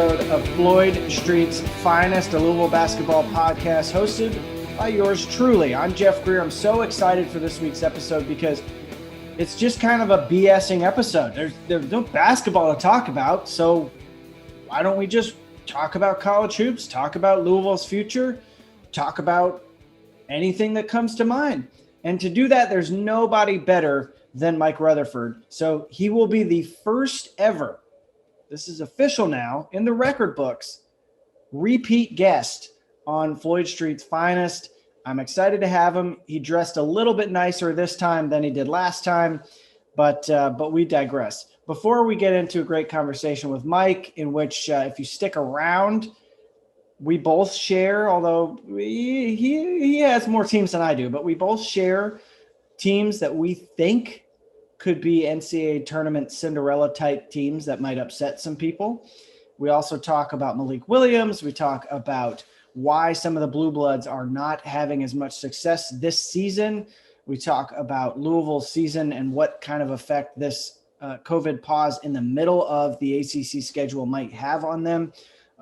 Of Floyd Street's Finest, a Louisville basketball podcast hosted by yours truly. I'm Jeff Greer. I'm so excited for this week's episode because it's just kind of a BSing episode. There's no basketball to talk about, so why don't we just talk about college hoops, talk about Louisville's future, talk about anything that comes to mind. And to do that, there's nobody better than Mike Rutherford. So he will be the first ever, this is official now, in the record books, repeat guest on Floyd Street's Finest. I'm excited to have him. He dressed a little bit nicer this time than he did last time, but we digress. Before we get into a great conversation with Mike, in which if you stick around, we both share, although he has more teams than I do, but we both share teams that we think could be NCAA tournament Cinderella type teams that might upset some people. We also talk about Malik Williams. We talk about why some of the Blue Bloods are not having as much success this season. We talk about Louisville's season and what kind of effect this COVID pause in the middle of the ACC schedule might have on them.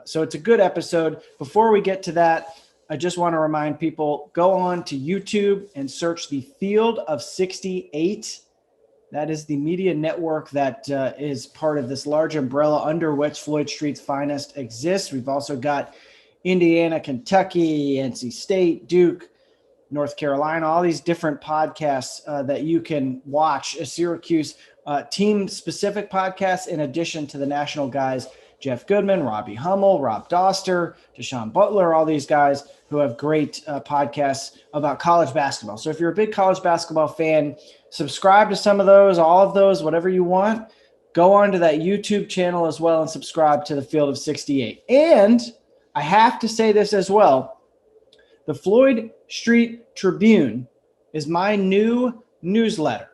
So it's a good episode. Before we get to that, I just want to remind people, go on to YouTube and search the Field of 68. That is the media network that is part of this large umbrella under which Floyd Street's Finest exists. We've also got Indiana, Kentucky, NC State, Duke, North Carolina, all these different podcasts that you can watch. A Syracuse team-specific podcasts in addition to the national guys, Jeff Goodman, Robbie Hummel, Rob Doster, Deshaun Butler, all these guys who have great podcasts about college basketball. So if you're a big college basketball fan, subscribe to some of those, all of those, whatever you want. Go on to that YouTube channel as well and subscribe to the Field of 68. And I have to say this as well. The Floyd Street Tribune is my new newsletter.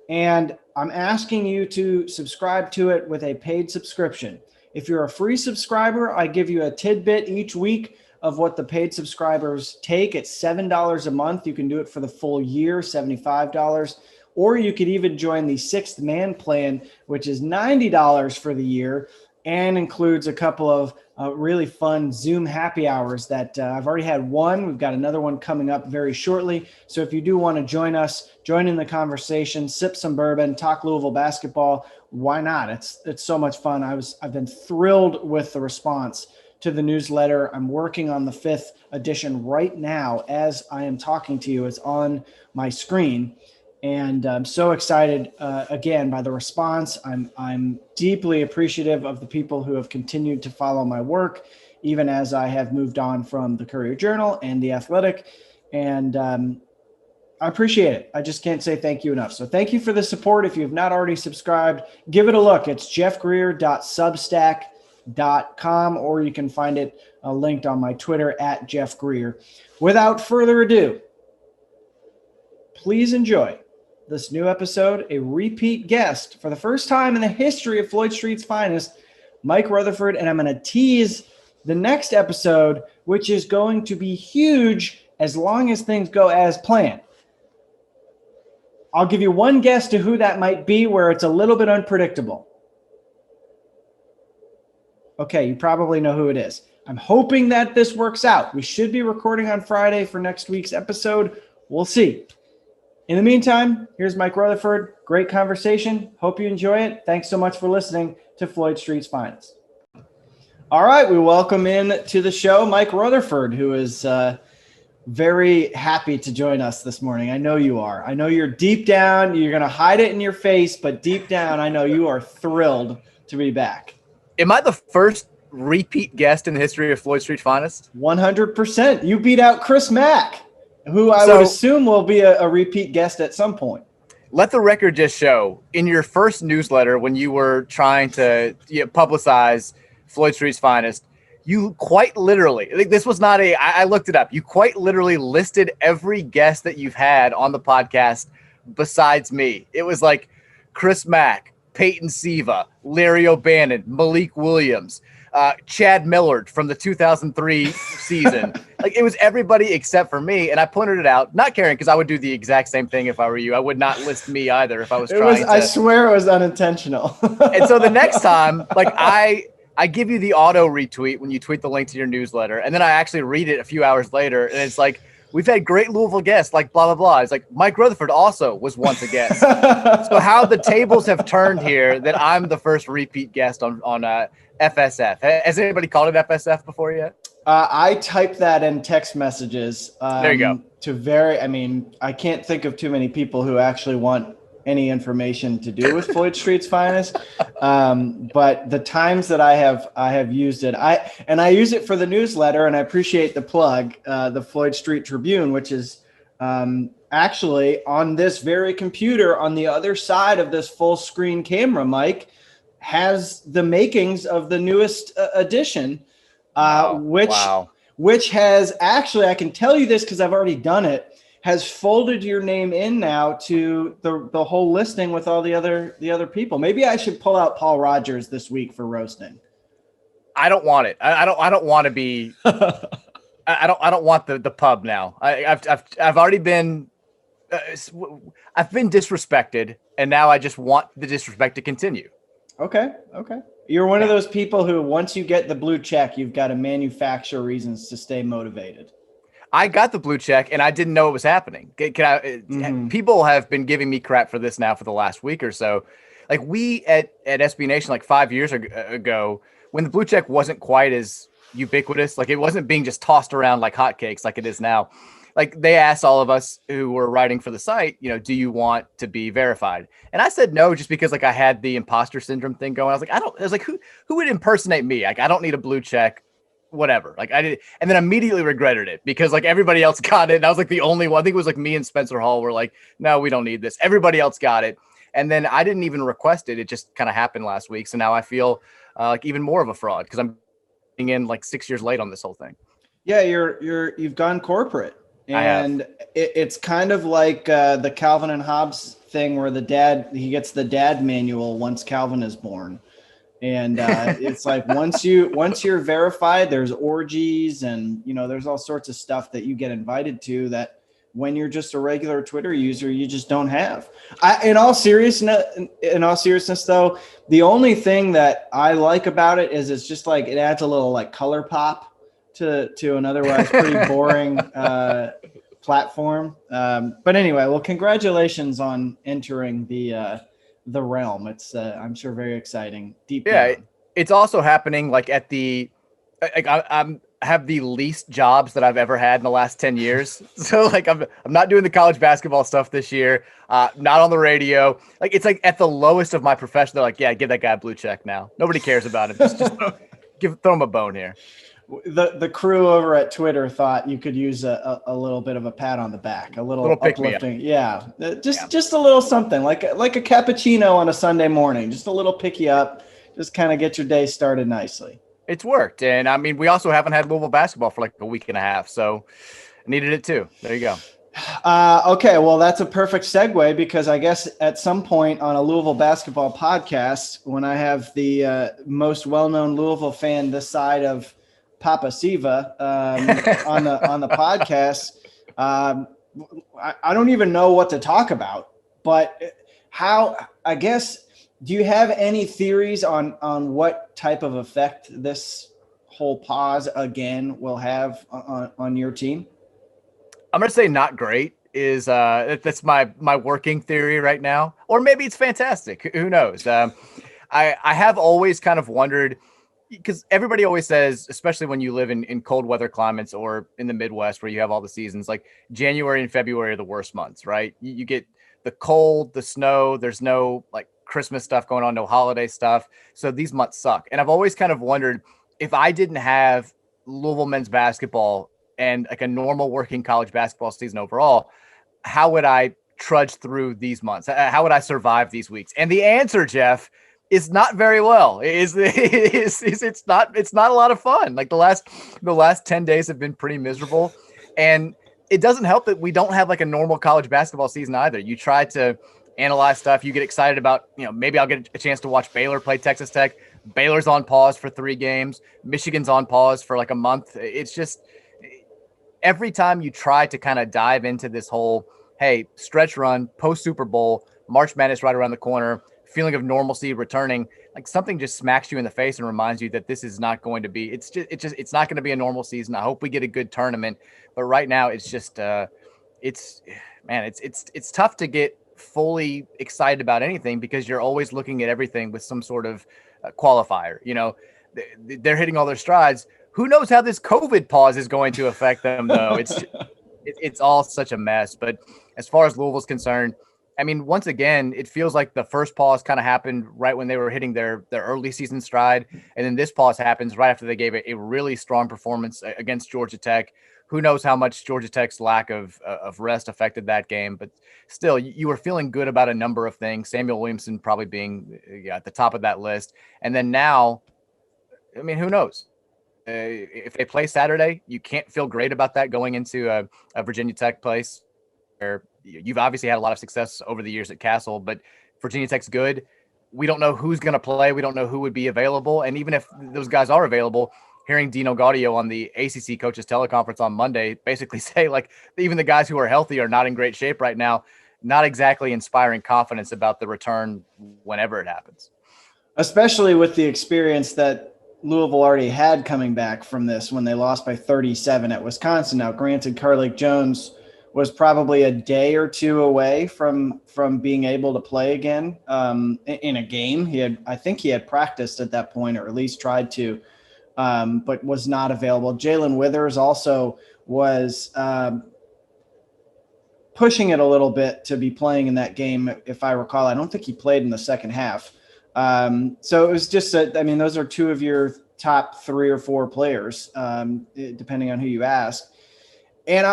And I'm asking you to subscribe to it with a paid subscription. If you're a free subscriber, I give you a tidbit each week of what the paid subscribers take. It's $7 a month. You can do it for the full year, $75. Or you could even join the Sixth Man plan, which is $90 for the year and includes a couple of really fun Zoom happy hours that I've already had one. We've got another one coming up very shortly. So if you do want to join us, join in the conversation, sip some bourbon, talk Louisville basketball, why not? It's so much fun. I've been thrilled with the response to the newsletter. I'm working on the 5th edition right now as I am talking to you. It's on my screen. And I'm so excited, again, by the response. I'm deeply appreciative of the people who have continued to follow my work, even as I have moved on from the Courier Journal and the Athletic. And I appreciate it. I just can't say thank you enough. So thank you for the support. If you have not already subscribed, give it a look. It's jeffgreer.substack.com, or you can find it linked on my Twitter at Jeff Greer. Without further ado, please enjoy this new episode, a repeat guest for the first time in the history of Floyd Street's Finest, Mike Rutherford. And I'm going to tease the next episode, which is going to be huge as long as things go as planned. I'll give you one guess to who that might be where it's a little bit unpredictable. Okay, you probably know who it is. I'm hoping that this works out. We should be recording on Friday for next week's episode. We'll see. In the meantime, here's Mike Rutherford. Great conversation. Hope you enjoy it. Thanks so much for listening to Floyd Street's Finest. All right, we welcome in to the show Mike Rutherford, who is very happy to join us this morning. I know you are. I know you're deep down. You're going to hide it in your face, but deep down, I know you are thrilled to be back. Am I the first repeat guest in the history of Floyd Street's Finest? 100%. You beat out Chris Mack, who I would assume will be a repeat guest at some point. Let the record just show, in your first newsletter when you were trying to publicize Floyd Street's Finest, you quite literally, this was not I looked it up, you quite literally listed every guest that you've had on the podcast besides me. It was like Chris Mack, Peyton Siva, Larry O'Bannon, Malik Williams, Chad Millard from the 2003 season. Like, it was everybody except for me. And I pointed it out, not caring, because I would do the exact same thing if I were you. I would not list me either if I was trying to. I swear it was unintentional. And so the next time, like, I I give you the auto retweet when you tweet the link to your newsletter, and then I actually read it a few hours later, and it's like, we've had great Louisville guests, like blah, blah, blah. It's like Mike Rutherford also was once a guest. So how the tables have turned here that I'm the first repeat guest on FSF. Has anybody called it FSF before yet? I type that in text messages. There you go. I can't think of too many people who actually want any information to do with Floyd Street's Finest. But the times that I have used it, I use it for the newsletter, and I appreciate the plug, the Floyd Street Tribune, which is actually on this very computer on the other side of this full screen camera, Mike, has the makings of the newest edition. Which has actually, I can tell you this because I've already done it, has folded your name in now to the whole listing with all the other people. Maybe I should pull out Paul Rogers this week for roasting. I don't want it. I don't want to be. I don't want the pub now. I've already been. I've been disrespected, and now I just want the disrespect to continue. Okay. You're one of those people who, once you get the blue check, you've got to manufacture reasons to stay motivated. I got the blue check and I didn't know it was happening. People have been giving me crap for this now for the last week or so. Like we at SB Nation, like 5 years ago, when the blue check wasn't quite as ubiquitous, like it wasn't being just tossed around like hotcakes like it is now. Like they asked all of us who were writing for the site, do you want to be verified? And I said no, just because like I had the imposter syndrome thing going. I was like, who would impersonate me? Like, I don't need a blue check, whatever. Like I did. And then immediately regretted it because like everybody else got it. And I was like the only one. I think it was like me and Spencer Hall were like, no, we don't need this. Everybody else got it. And then I didn't even request it. It just kind of happened last week. So now I feel like even more of a fraud because I'm being in like 6 years late on this whole thing. Yeah. You've gone corporate. And it's kind of like the Calvin and Hobbes thing where he gets the dad manual once Calvin is born. And it's like once you're verified, there's orgies and, there's all sorts of stuff that you get invited to that when you're just a regular Twitter user, you just don't have. In all seriousness, though, the only thing that I like about it is it's just like it adds a little like color pop to an otherwise pretty boring platform. But anyway, well, congratulations on entering the realm. It's I'm sure very exciting. Deep down. It's also happening like at the I have the least jobs that I've ever had in the last 10 years. So like I'm not doing the college basketball stuff this year. Not on the radio. Like it's like at the lowest of my profession. They're like, yeah, give that guy a blue check now. Nobody cares about him. Just throw him a bone here. The crew over at Twitter thought you could use a little bit of a pat on the back, a little uplifting. Yeah. Just a little something like a cappuccino on a Sunday morning, just a little pick you up, just kind of get your day started nicely. It's worked. And I mean, we also haven't had Louisville basketball for like a week and a half. So I needed it too. There you go. Okay. Well, that's a perfect segue because I guess at some point on a Louisville basketball podcast, when I have the most well-known Louisville fan this side of Papa Siva on the podcast. I don't even know what to talk about, but do you have any theories on what type of effect this whole pause again will have on your team? I'm going to say not great is that's my working theory right now, or maybe it's fantastic. Who knows? I have always kind of wondered, because everybody always says, especially when you live in cold weather climates or in the Midwest where you have all the seasons, like January and February are the worst months, right? You get the cold, the snow, there's no like Christmas stuff going on, no holiday stuff. So these months suck. And I've always kind of wondered if I didn't have Louisville men's basketball and like a normal working college basketball season overall, how would I trudge through these months? How would I survive these weeks? And the answer, Jeff, is not very well. It's not a lot of fun. Like the last 10 days have been pretty miserable. And it doesn't help that we don't have like a normal college basketball season either. You try to analyze stuff. You get excited about, maybe I'll get a chance to watch Baylor play Texas Tech. Baylor's on pause for 3 games. Michigan's on pause for like a month. It's just every time you try to kind of dive into this whole, hey, stretch run, post Super Bowl, March Madness right around the corner, feeling of normalcy returning, like something just smacks you in the face and reminds you that this is not going to be, it's not going to be a normal season. I hope we get a good tournament, but right now it's just, it's tough to get fully excited about anything because you're always looking at everything with some sort of qualifier. They're hitting all their strides. Who knows how this COVID pause is going to affect them, though? It's all such a mess. But as far as Louisville's concerned, I mean, once again, it feels like the first pause kind of happened right when they were hitting their early season stride. And then this pause happens right after they gave a really strong performance against Georgia Tech. Who knows how much Georgia Tech's lack of rest affected that game. But still, you were feeling good about a number of things. Samuel Williamson probably being at the top of that list. And then now, I mean, who knows? If they play Saturday, you can't feel great about that going into a Virginia Tech place where you've obviously had a lot of success over the years at Castle, but Virginia Tech's good. We don't know who's going to play. We don't know who would be available. And even if those guys are available, hearing Dino Gaudio on the ACC coaches teleconference on Monday basically say like even the guys who are healthy are not in great shape right now, not exactly inspiring confidence about the return whenever it happens. Especially with the experience that Louisville already had coming back from this when they lost by 37 at Wisconsin. Now, granted, Carlake Jones was probably a day or two away from being able to play again in a game. I think he had practiced at that point, or at least tried to, but was not available. Jalen Withers also was pushing it a little bit to be playing in that game, if I recall. I don't think he played in the second half. So it was just, those are two of your top 3 or 4 players, depending on who you ask. And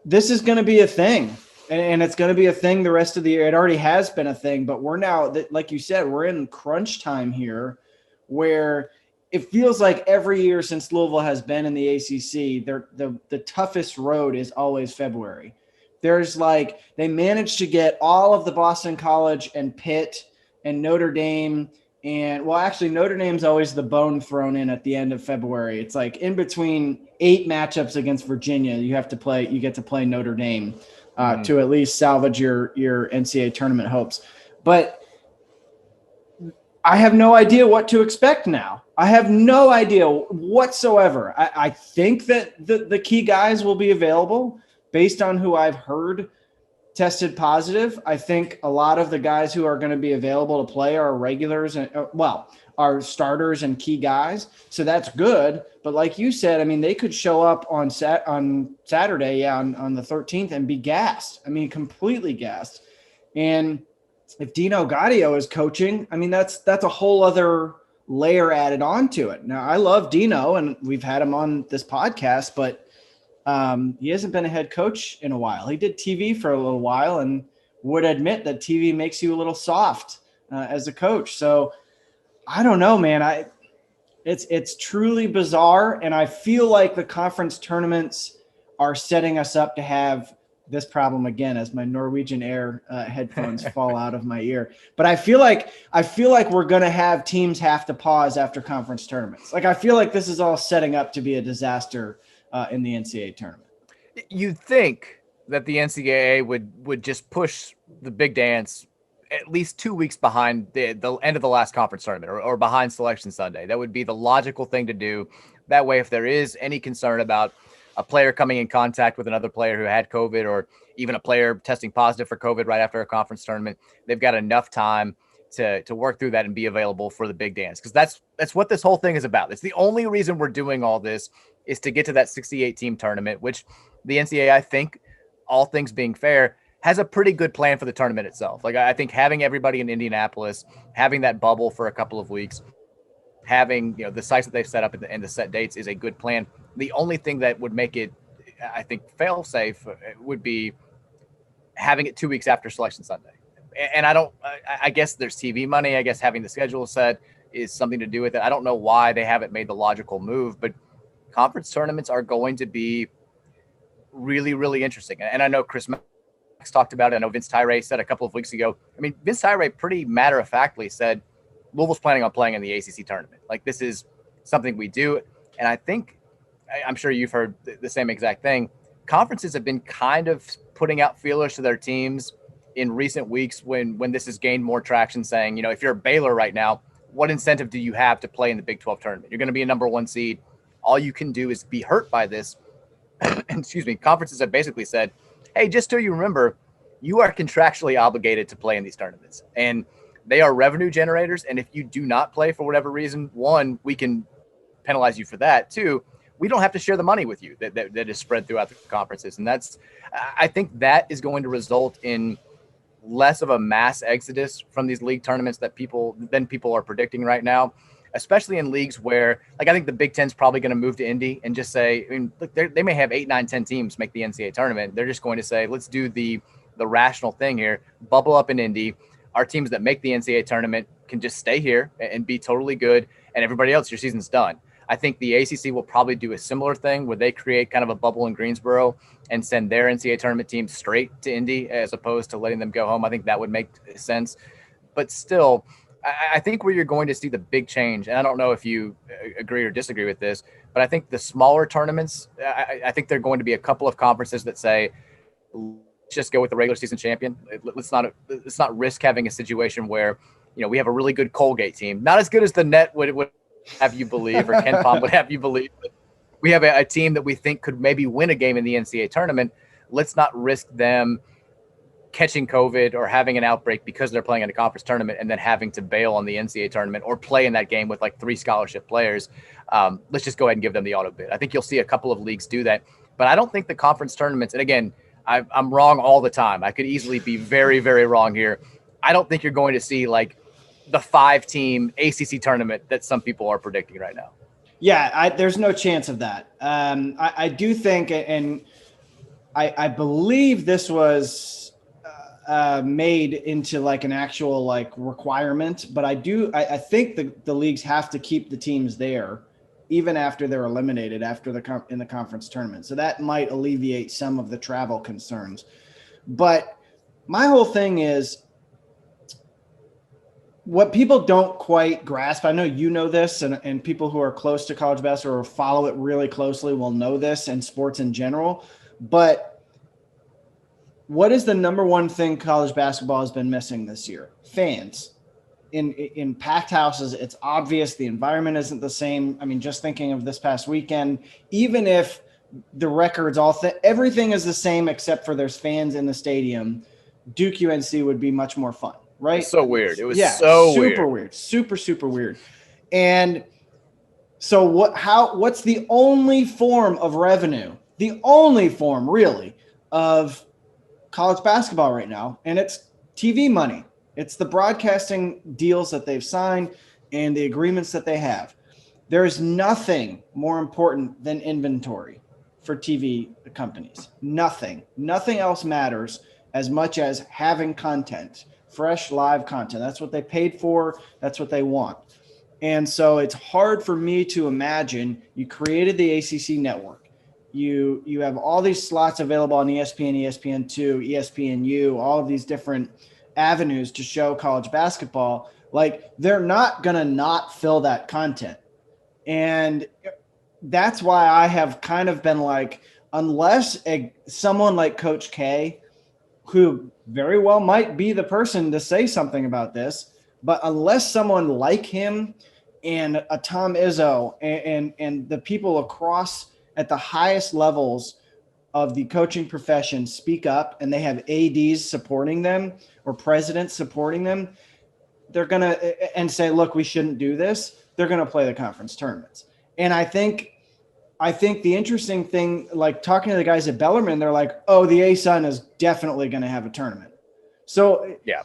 this is going to be a thing, and it's going to be a thing the rest of the year. It already has been a thing, but we're now, like you said, we're in crunch time here where it feels like every year since Louisville has been in the ACC, the toughest road is always February. There's they managed to get all of the Boston College and Pitt and Notre Dame. And Notre Dame's always the bone thrown in at the end of February. It's like in between 8 matchups against Virginia, you get to play Notre Dame to at least salvage your NCAA tournament hopes. But I have no idea what to expect now. I have no idea whatsoever. I think that the key guys will be available based on who I've heard tested positive. I think a lot of the guys who are going to be available to play are regulars and are starters and key guys. So that's good. But like you said, they could show up on Saturday, on the 13th and be gassed. Completely gassed. And if Dino Gaudio is coaching, that's a whole other layer added onto it. Now, I love Dino, and we've had him on this podcast, but he hasn't been a head coach in a while. He did TV for a little while and would admit that TV makes you a little soft as a coach. So I don't know, man. It's truly bizarre, and I feel like the conference tournaments are setting us up to have this problem again as my Norwegian Air headphones fall out of my ear. But I feel like we're going to have teams have to pause after conference tournaments. I feel like this is all setting up to be a disaster in the NCAA tournament. You'd think that the NCAA would just push the big dance at least 2 weeks behind the end of the last conference tournament or behind Selection Sunday. That would be the logical thing to do. That way, if there is any concern about a player coming in contact with another player who had COVID, or even a player testing positive for COVID right after a conference tournament, they've got enough time to work through that and be available for the big dance. Because that's what this whole thing is about. It's the only reason we're doing all this is to get to that 68 team tournament, which the NCAA, I think, all things being fair, has a pretty good plan for the tournament itself. I think having everybody in Indianapolis, having that bubble for a couple of weeks, having the sites that they've set up and the set dates is a good plan. The only thing that would make it, I think, fail safe would be having it 2 weeks after Selection Sunday. And I guess there's TV money. I guess having the schedule set is something to do with it. I don't know why they haven't made the logical move, but conference tournaments are going to be really, really interesting. And I know Chris Max talked about it. I know Vince Tyree said a couple of weeks ago. Vince Tyree pretty matter-of-factly said Louisville's planning on playing in the ACC tournament. This is something we do. And I think, I'm sure you've heard the same exact thing. Conferences have been kind of putting out feelers to their teams in recent weeks when this has gained more traction, saying, if you're a Baylor right now, what incentive do you have to play in the Big 12 tournament? You're going to be a number 1 seed. All you can do is be hurt by this. Excuse me. Conferences have basically said, hey, just so you remember, you are contractually obligated to play in these tournaments. And they are revenue generators. And if you do not play for whatever reason, 1, we can penalize you for that. 2, we don't have to share the money with you that is spread throughout the conferences. And I think that is going to result in less of a mass exodus from these league tournaments than people are predicting right now, especially in leagues where, I think the Big Ten's probably going to move to Indy and just say, look, they may have 8, 9, 10 teams make the NCAA tournament. They're just going to say, let's do the rational thing here, bubble up in Indy. Our teams that make the NCAA tournament can just stay here and be totally good, and everybody else, your season's done. I think the ACC will probably do a similar thing where they create kind of a bubble in Greensboro and send their NCAA tournament team straight to Indy as opposed to letting them go home. I think that would make sense. But still, I think where you're going to see the big change, and I don't know if you agree or disagree with this, but I think the smaller tournaments, I think there are going to be a couple of conferences that say, let's just go with the regular season champion. Let's not risk having a situation where, we have a really good Colgate team, not as good as the Net would have you believe, or Ken Pom would have you believe. But we have a team that we think could maybe win a game in the NCAA tournament. Let's not risk them catching COVID or having an outbreak because they're playing in a conference tournament and then having to bail on the NCAA tournament or play in that game with 3 scholarship players. Let's just go ahead and give them the auto bid. I think you'll see a couple of leagues do that, but I don't think the conference tournaments, and again, I'm wrong all the time. I could easily be very, very wrong here. I don't think you're going to see the 5-team ACC tournament that some people are predicting right now. Yeah, there's no chance of that. I do think, and I believe this was made into an actual requirement, but I think the leagues have to keep the teams there even after they're eliminated in the conference tournament. So that might alleviate some of the travel concerns. But my whole thing is, what people don't quite grasp, I know you know this, and people who are close to college basketball or follow it really closely will know this, and sports in general, but what is the number one thing college basketball has been missing this year? Fans. In packed houses, it's obvious the environment isn't the same. I mean, just thinking of this past weekend, even if the records everything is the same except for there's fans in the stadium, Duke UNC would be much more fun. Right? So weird. It was super weird. Super weird. And so what's the only form of revenue? The only form really of college basketball right now, and it's TV money. It's the broadcasting deals that they've signed and the agreements that they have. There is nothing more important than inventory for TV companies. Nothing else matters as much as having content. Fresh live content. That's what they paid for. That's what they want. And so it's hard for me to imagine you created the ACC network. You have all these slots available on ESPN, ESPN2, ESPNU, all of these different avenues to show college basketball. They're not going to not fill that content. And that's why I have kind of been unless someone like Coach K, who very well might be the person to say something about this, but unless someone like him and a Tom Izzo and the people across at the highest levels of the coaching profession speak up and they have ADs supporting them or presidents supporting them, they're going to and say, look, we shouldn't do this. They're going to play the conference tournaments. And I think the interesting thing, talking to the guys at Bellarmine, they're like, oh, the ASUN is definitely going to have a tournament. So yeah,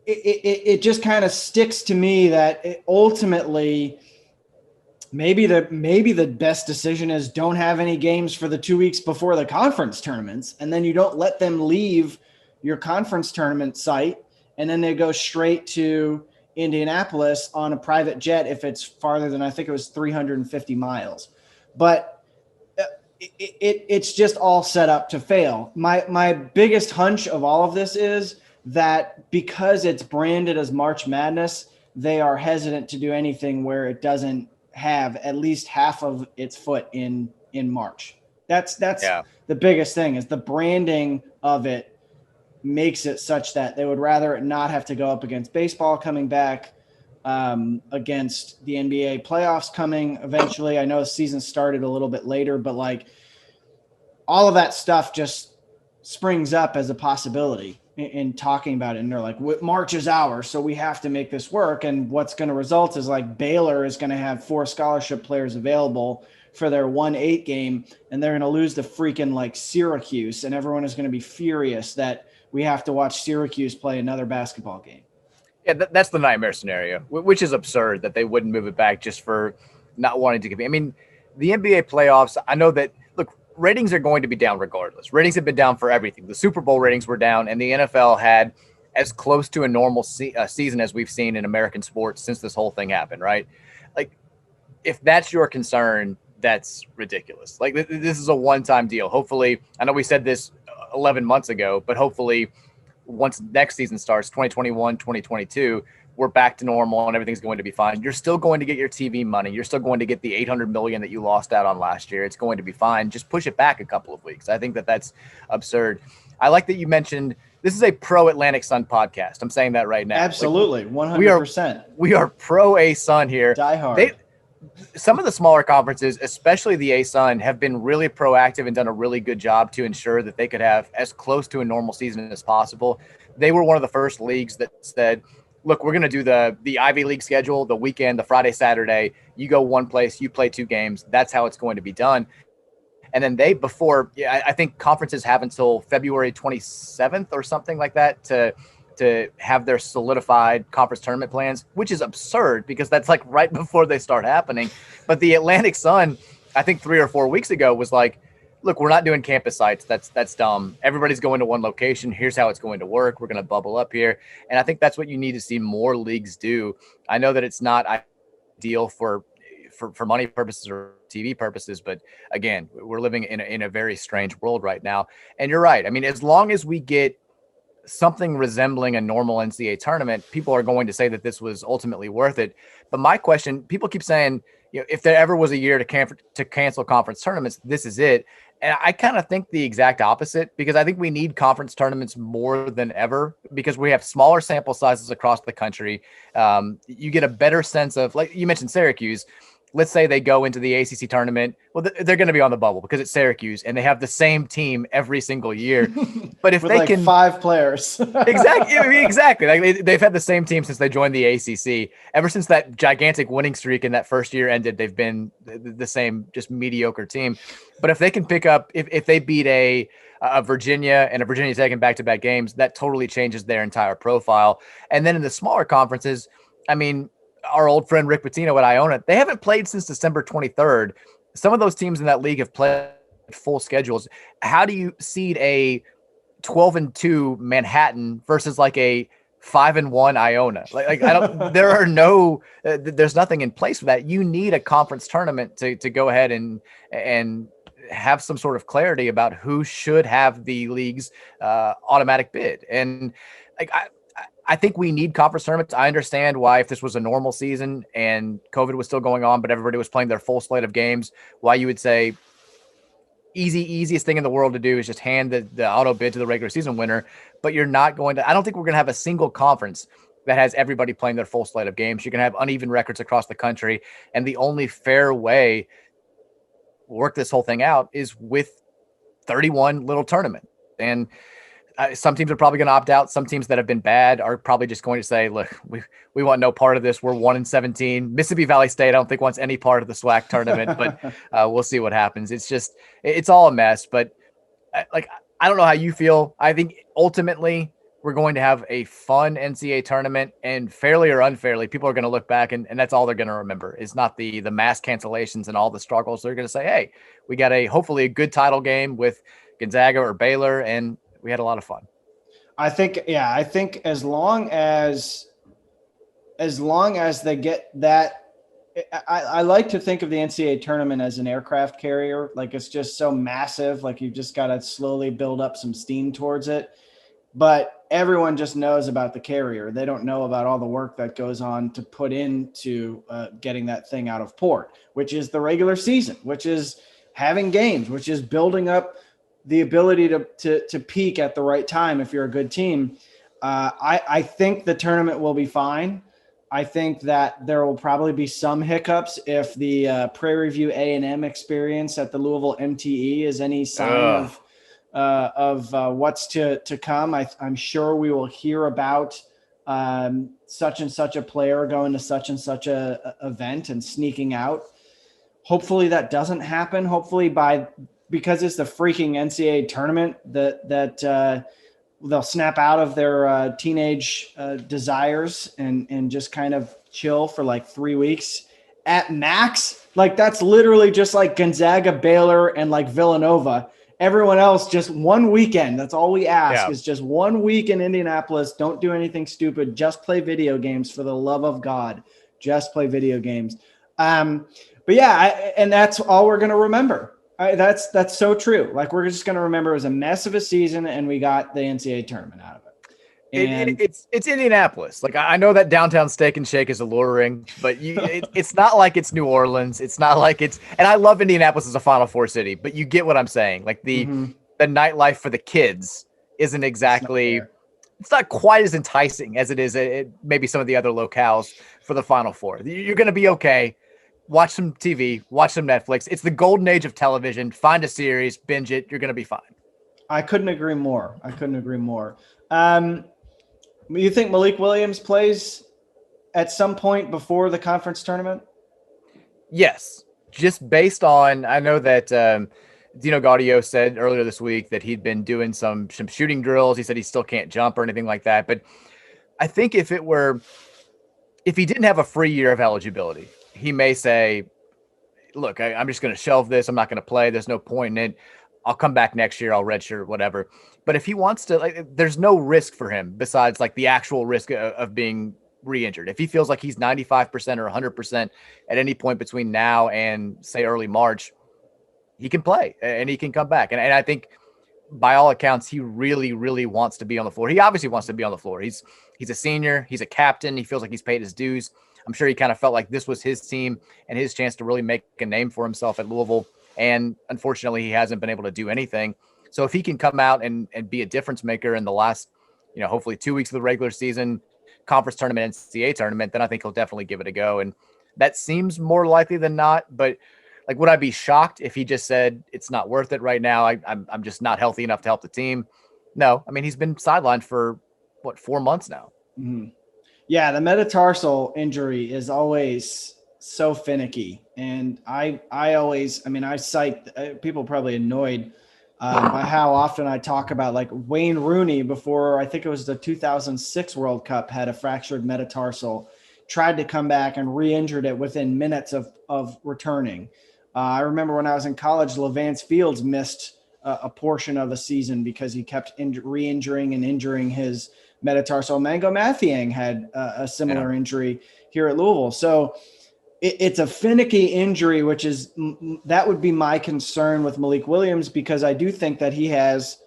it just kind of sticks to me that ultimately maybe the best decision is don't have any games for the 2 weeks before the conference tournaments. And then you don't let them leave your conference tournament site. And then they go straight to Indianapolis on a private jet if it's farther than, I think it was 350 miles. But it's just all set up to fail. My biggest hunch of all of this is that because it's branded as March Madness, they are hesitant to do anything where it doesn't have at least half of its foot in March. That's the biggest thing, is the branding of it makes it such that they would rather not have to go up against baseball coming back, against the NBA playoffs coming eventually. I know the season started a little bit later, but like all of that stuff just springs up as a possibility in talking about it. And they're like, March is ours, so we have to make this work. And what's going to result is like Baylor is going to have 4 scholarship players available for their 1-8 game, and they're going to lose to freaking like Syracuse, and everyone is going to be furious that we have to watch Syracuse play another basketball game. Yeah, that's the nightmare scenario, which is absurd that they wouldn't move it back just for not wanting to compete. I mean, the NBA playoffs, I know that, look, ratings are going to be down regardless. Ratings have been down for everything. The Super Bowl ratings were down, and the NFL had as close to a normal season as we've seen in American sports since this whole thing happened, right? Like, if that's your concern, that's ridiculous. Like, this is a one-time deal. Hopefully, I know we said this 11 months ago, but hopefully once next season starts, 2021, 2022, we're back to normal and everything's going to be fine. You're still going to get your TV money. You're still going to get the $800 million that you lost out on last year. It's going to be fine. Just push it back a couple of weeks. I think that that's absurd. I like that you mentioned this is a pro Atlantic Sun podcast. I'm saying that right now. Absolutely. 100%. We are pro A-Sun here. Die hard. Some of the smaller conferences, especially the A-Sun, have been really proactive and done a really good job to ensure that they could have as close to a normal season as possible. They were one of the first leagues that said, look, we're going to do the Ivy League schedule, the weekend, the Friday, Saturday. You go one place, you play 2 games. That's how it's going to be done. And then I think conferences have until February 27th or something like that to have their solidified conference tournament plans, which is absurd because that's like right before they start happening. But the Atlantic Sun, I think 3 or 4 weeks ago, was like, look, we're not doing campus sites. That's dumb. Everybody's going to one location. Here's how it's going to work. We're going to bubble up here. And I think that's what you need to see more leagues do. I know that it's not ideal for money purposes or TV purposes, but again, we're living in a very strange world right now. And you're right. I mean, as long as we get something resembling a normal NCAA tournament, people are going to say that this was ultimately worth it. But my question, people keep saying, if there ever was a year to cancel conference tournaments, this is it. And I kind of think the exact opposite, because I think we need conference tournaments more than ever because we have smaller sample sizes across the country. You get a better sense of, like you mentioned, Syracuse. Let's say they go into the ACC tournament. Well, they're going to be on the bubble because it's Syracuse and they have the same team every single year. But if they can 5 players, exactly. Like they've had the same team since they joined the ACC. Ever since that gigantic winning streak in that first year ended, they've been the same, just mediocre team. But if they can pick up, if they beat a Virginia and a Virginia Tech in back-to-back games, that totally changes their entire profile. And then in the smaller conferences, I mean, our old friend Rick Pitino at Iona, they haven't played since December 23rd. Some of those teams in that league have played full schedules. How do you seed a 12-2 Manhattan versus like a 5-1 Iona? Like I don't. There's nothing in place for that. You need a conference tournament to go ahead and have some sort of clarity about who should have the league's automatic bid. And like I think we need conference tournaments. I understand why, if this was a normal season and COVID was still going on, but everybody was playing their full slate of games, why you would say easiest thing in the world to do is just hand the auto bid to the regular season winner. But you're not going to, I don't think we're going to have a single conference that has everybody playing their full slate of games. You're going to have uneven records across the country. And the only fair way to work this whole thing out is with 31 little tournament. And some teams are probably going to opt out. Some teams that have been bad are probably just going to say, look, we want no part of this. We're 1-17. Mississippi Valley State, I don't think wants any part of the SWAC tournament, but we'll see what happens. It's all a mess, but I don't know how you feel. I think ultimately we're going to have a fun NCAA tournament, and fairly or unfairly, people are going to look back and that's all they're going to remember. It's not the mass cancellations and all the struggles. They're going to say, hey, we got hopefully a good title game with Gonzaga or Baylor, and we had a lot of fun. I think as long as they get that, I like to think of the NCAA tournament as an aircraft carrier. Like it's just so massive. Like you've just got to slowly build up some steam towards it. But everyone just knows about the carrier. They don't know about all the work that goes on to put into getting that thing out of port, which is the regular season, which is having games, which is building up the ability to peak at the right time if you're a good team. I think the tournament will be fine. I think that there will probably be some hiccups if the Prairie View A&M experience at the Louisville MTE is any sign of what's to come. I'm sure we will hear about such and such a player going to such and such a event and sneaking out. Hopefully that doesn't happen. Hopefully because it's the freaking NCAA tournament that they'll snap out of their teenage desires and just kind of chill for like 3 weeks at max. Like that's literally just like Gonzaga, Baylor, and like Villanova. Everyone else just one weekend. That's all we ask is just 1 week in Indianapolis. Don't do anything stupid. Just play video games for the love of God. Just play video games. But yeah, and that's all we're going to remember. That's so true. Like we're just going to remember it was a mess of a season and we got the NCAA tournament out of it. And it's Indianapolis. Like I know that downtown Steak and Shake is alluring, but it's not like it's New Orleans. It's not like and I love Indianapolis as a Final Four city, but you get what I'm saying. Like the nightlife for the kids isn't exactly, it's not quite as enticing as it is at maybe some of the other locales for the Final Four. You're going to be okay. Watch some TV, watch some Netflix. It's the golden age of television. Find a series, binge it. You're going to be fine. I couldn't agree more. You think Malik Williams plays at some point before the conference tournament? Yes. Just based on, I know that Dino Gaudio said earlier this week that he'd been doing some shooting drills. He said he still can't jump or anything like that. But I think if he didn't have a free year of eligibility, he may say, look, I'm just going to shelve this. I'm not going to play. There's no point in it. I'll come back next year. I'll redshirt, whatever. But if he wants to, there's no risk for him besides like the actual risk of being re-injured. If he feels like he's 95% or 100% at any point between now and say early March, he can play and he can come back. And I think by all accounts, he really, really wants to be on the floor. He obviously wants to be on the floor. He's a senior. He's a captain. He feels like he's paid his dues. I'm sure he kind of felt like this was his team and his chance to really make a name for himself at Louisville. And unfortunately, he hasn't been able to do anything. So if he can come out and be a difference maker in the last, hopefully 2 weeks of the regular season, conference tournament, NCAA tournament, then I think he'll definitely give it a go. And that seems more likely than not. But like, would I be shocked if he just said it's not worth it right now? I'm just not healthy enough to help the team. No, I mean, he's been sidelined for 4 months now. Mm-hmm. Yeah, the metatarsal injury is always so finicky. And I cite, people probably annoyed by how often I talk about like Wayne Rooney before, I think it was the 2006 World Cup, had a fractured metatarsal, tried to come back and re-injured it within minutes of returning. I remember when I was in college, Levance Fields missed a portion of a season because he kept re-injuring and injuring his metatarsal. Mango Mathiang had a similar injury here at Louisville. So it's a finicky injury, that would be my concern with Malik Williams, because I do think that he has,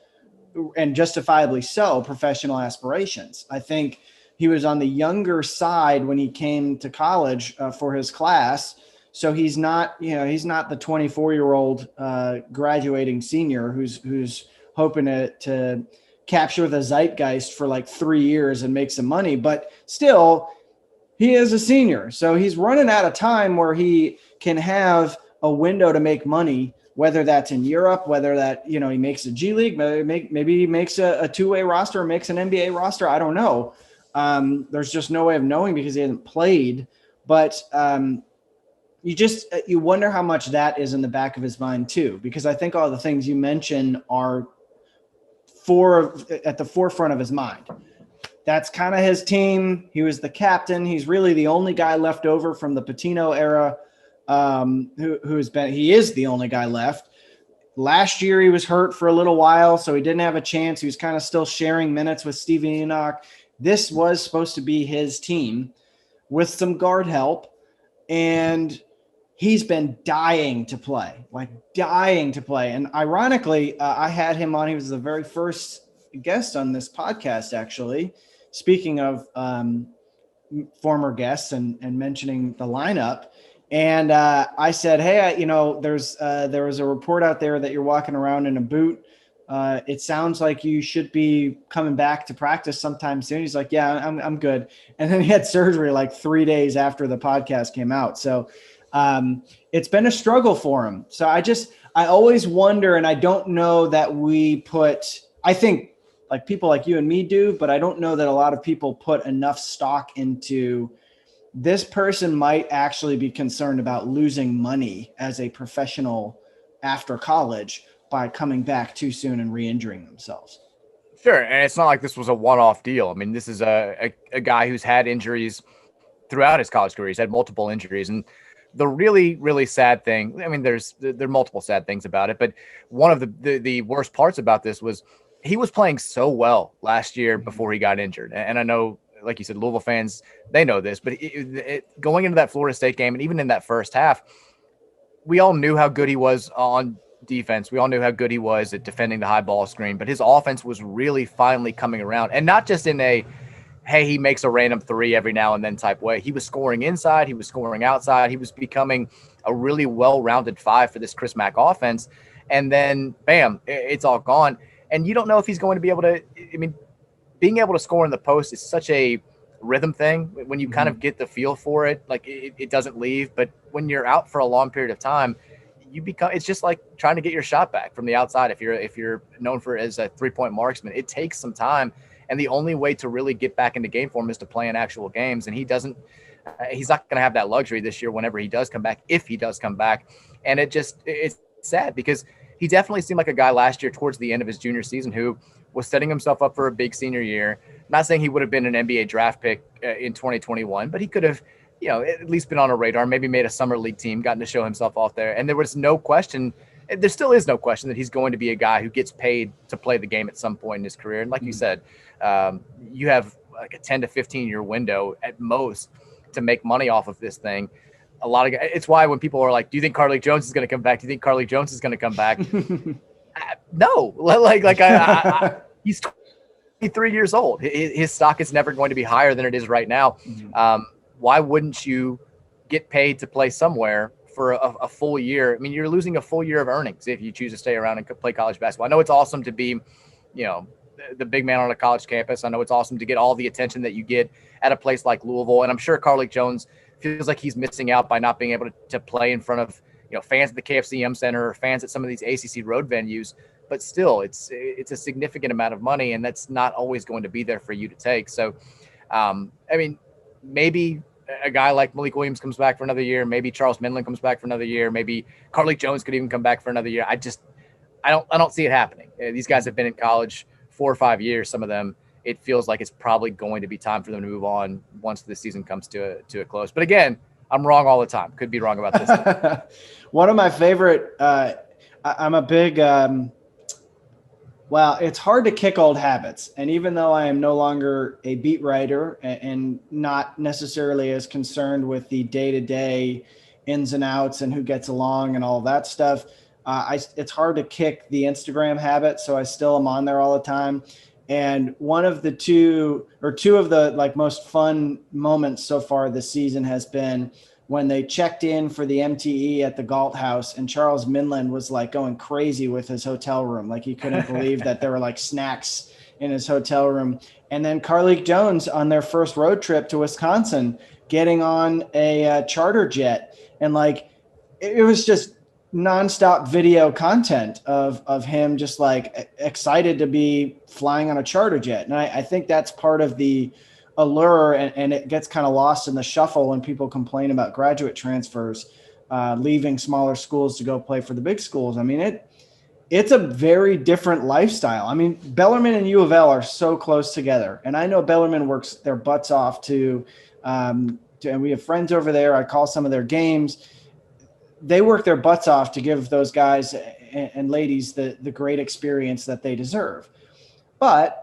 and justifiably so, professional aspirations. I think he was on the younger side when he came to college for his class. So he's not the 24-year-old graduating senior who's hoping to capture the zeitgeist for like 3 years and make some money, but still he is a senior. So he's running out of time where he can have a window to make money, whether that's in Europe, whether that, he makes a G League, maybe he makes a two-way roster or makes an NBA roster. I don't know. There's just no way of knowing because he hasn't played, but you wonder how much that is in the back of his mind too, because I think all the things you mentioned are at the forefront of his mind. That's kind of his team. He was the captain. He's really the only guy left over from the Patino era. He is the only guy left. Last year he was hurt for a little while, so he didn't have a chance. He was kind of still sharing minutes with Stevie Enoch. This was supposed to be his team with some guard help, and he's been dying to play. And ironically, I had him on. He was the very first guest on this podcast, actually. Speaking of former guests and mentioning the lineup. And I said, hey, there was a report out there that you're walking around in a boot It sounds like you should be coming back to practice sometime soon. He's like, yeah, I'm good. And then he had surgery like 3 days after the podcast came out. So it's been a struggle for him. So I always wonder, and I don't know that I think like people like you and me do, but I don't know that a lot of people put enough stock into this person might actually be concerned about losing money as a professional after college by coming back too soon and re-injuring themselves. Sure. And it's not like this was a one-off deal. I mean, this is a guy who's had injuries throughout his college career. He's had multiple injuries. And the really, really sad thing, I mean, there are multiple sad things about it, but one of the worst parts about this was he was playing so well last year before he got injured. And I know, like you said, Louisville fans, they know this, but going into that Florida State game and even in that first half, we all knew how good he was on defense. We all knew how good he was at defending the high ball screen, but his offense was really finally coming around, and not just in a, hey, he makes a random three every now and then type way. He was scoring inside. He was scoring outside. He was becoming a really well-rounded five for this Chris Mack offense. And then, bam, it's all gone. And you don't know if he's going to be able to, I mean, being able to score in the post is such a rhythm thing. When you kind of get the feel for it, like it doesn't leave. But when you're out for a long period of time, it's just like trying to get your shot back from the outside. If you're known for as a 3-point marksman, it takes some time. And the only way to really get back into game form is to play in actual games. And he's not going to have that luxury this year whenever he does come back, if he does come back. And it's sad because he definitely seemed like a guy last year towards the end of his junior season who was setting himself up for a big senior year. Not saying he would have been an NBA draft pick in 2021, but he could have, at least been on a radar, maybe made a summer league team, gotten to show himself off there. And there was no question, there still is no question that he's going to be a guy who gets paid to play the game at some point in his career. And like you said, you have like a 10 to 15 year window at most to make money off of this thing. It's why when people are like, do you think Carlik Jones is going to come back? Do you think Carlik Jones is going to come back? No, he's 23 years old. His stock is never going to be higher than it is right now. Why wouldn't you get paid to play somewhere for a full year? I mean, you're losing a full year of earnings if you choose to stay around and play college basketball. I know it's awesome to be, the big man on a college campus. I know it's awesome to get all the attention that you get at a place like Louisville. And I'm sure Carlik Jones feels like he's missing out by not being able to play in front of, fans at the KFCM Center or fans at some of these ACC road venues. But still, it's a significant amount of money, and that's not always going to be there for you to take. So, maybe a guy like Malik Williams comes back for another year. Maybe Charles Minlin comes back for another year. Maybe Carlik Jones could even come back for another year. I don't see it happening. These guys have been in college 4 or 5 years. Some of them, it feels like it's probably going to be time for them to move on once the season comes to a close. But again, I'm wrong all the time. Could be wrong about this. One of my favorite, I'm a big, it's hard to kick old habits. And even though I am no longer a beat writer and not necessarily as concerned with the day-to-day ins and outs and who gets along and all that stuff, it's hard to kick the Instagram habit. So I still am on there all the time. And one of two of the most fun moments so far this season has been when they checked in for the MTE at the Galt House, and Charles Minlin was going crazy with his hotel room. Like he couldn't believe that there were snacks in his hotel room. And then Carlik Jones on their first road trip to Wisconsin, getting on a charter jet. And it was just nonstop video content of him just excited to be flying on a charter jet. And I think that's part of the allure, and it gets kind of lost in the shuffle when people complain about graduate transfers, leaving smaller schools to go play for the big schools. I mean, it's a very different lifestyle. I mean, Bellarmine and U of L are so close together, and I know Bellarmine works their butts off and we have friends over there. I call some of their games. They work their butts off to give those guys and ladies the great experience that they deserve. But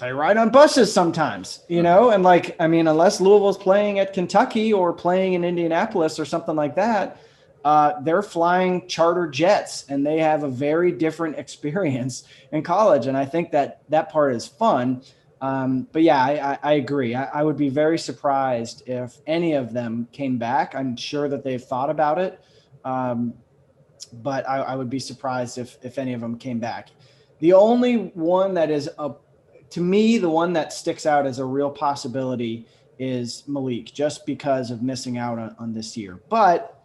they ride on buses sometimes, and unless Louisville's playing at Kentucky or playing in Indianapolis or something like that, they're flying charter jets, and they have a very different experience in college. And I think that part is fun. But yeah, I agree. I would be very surprised if any of them came back. I'm sure that they've thought about it. but I would be surprised if any of them came back. The only one that is to me, the one that sticks out as a real possibility is Malik, just because of missing out on this year. But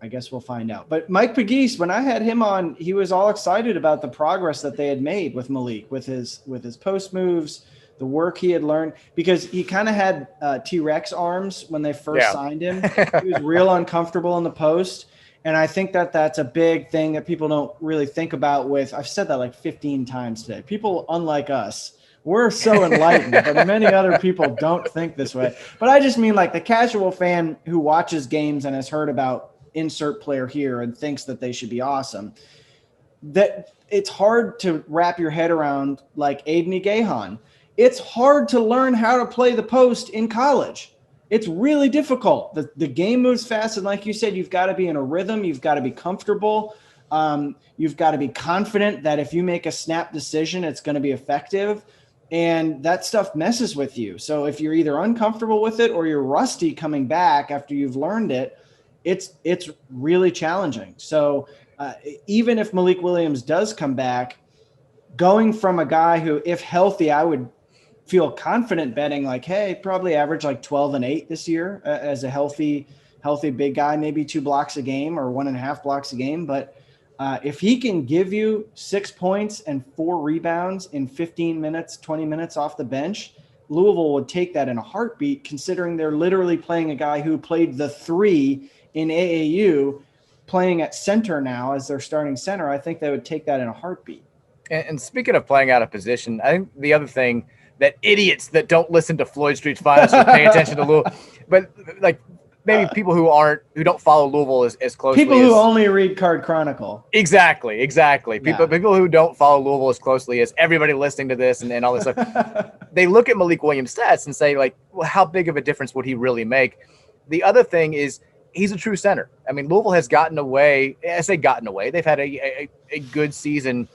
I guess we'll find out. But Mike Pegues, when I had him on, he was all excited about the progress that they had made with Malik, with his post moves, the work he had learned, because he kind of had T-Rex arms when they first signed him. He was real uncomfortable in the post. And I think that that's a big thing that people don't really think about with, I've said that like 15 times today. People unlike us, we're so enlightened, but many other people don't think this way. But I just mean like the casual fan who watches games and has heard about insert player here and thinks that they should be awesome, that it's hard to wrap your head around, like Aiden Gahan. It's hard to learn how to play the post in college. It's really difficult. The game moves fast. And like you said, you've got to be in a rhythm. You've got to be comfortable. You've got to be confident that if you make a snap decision, it's going to be effective. And that stuff messes with you. So if you're either uncomfortable with it or you're rusty coming back after you've learned it, it's really challenging. So even if Malik Williams does come back, going from a guy who, if healthy, I would feel confident betting like, hey, probably average like 12 and 8 this year as a healthy big guy, maybe 2 blocks a game or 1.5 blocks a game. But if he can give you 6 points and 4 rebounds in 15 minutes, 20 minutes off the bench, Louisville would take that in a heartbeat, considering they're literally playing a guy who played the 3 in AAU, playing at center now as their starting center. I think they would take that in a heartbeat. And speaking of playing out of position, I think the other thing that idiots that don't listen to Floyd Street's Finest or pay attention to Louisville, but like maybe people who don't follow Louisville as closely. People who only read Card Chronicle. Exactly. People who don't follow Louisville as closely as everybody listening to this and all this stuff. They look at Malik Williams' stats and say, like, well, how big of a difference would he really make? The other thing is he's a true center. I mean, Louisville has gotten away. I say gotten away. They've had a good season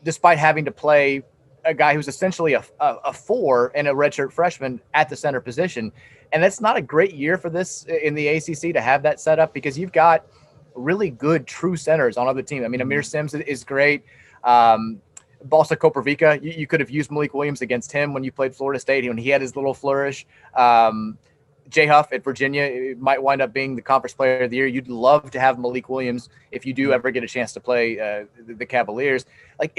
despite having to play a guy who's essentially a 4 and a redshirt freshman at the center position. And that's not a great year for this in the ACC to have that set up, because you've got really good true centers on other teams. I mean, Amir Sims is great. Balsa Koprivica, you could have used Malik Williams against him when you played Florida State, when he had his little flourish. Jay Huff at Virginia might wind up being the conference player of the year. You'd love to have Malik Williams if you do ever get a chance to play the Cavaliers. Like,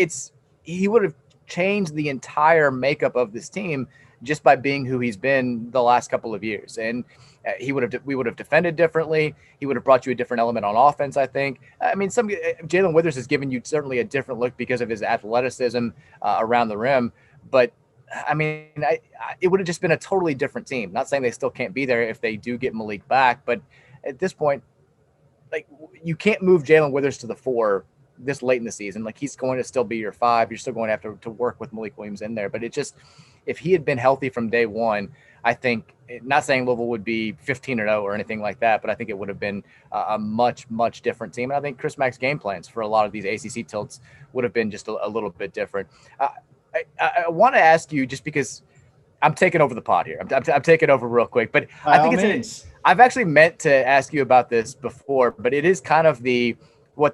he would have changed the entire makeup of this team just by being who he's been the last couple of years. And we would have defended differently. He would have brought you a different element on offense, I think. I mean, Jalen Withers has given you certainly a different look because of his athleticism around the rim. But I mean, it would have just been a totally different team. Not saying they still can't be there if they do get Malik back, but at this point, like, you can't move Jalen Withers to the 4 this late in the season. Like, he's going to still be your 5. You're still going to have to work with Malik Williams in there. But it just, if he had been healthy from day one, I think, not saying Louisville would be 15-0 or anything like that, but I think it would have been a much, much different team. And I think Chris Mack's game plans for a lot of these ACC tilts would have been just a little bit different. I want to ask you, just because I'm taking over the pod here. I'm taking over real quick, but I think I've actually meant to ask you about this before, but it is kind of there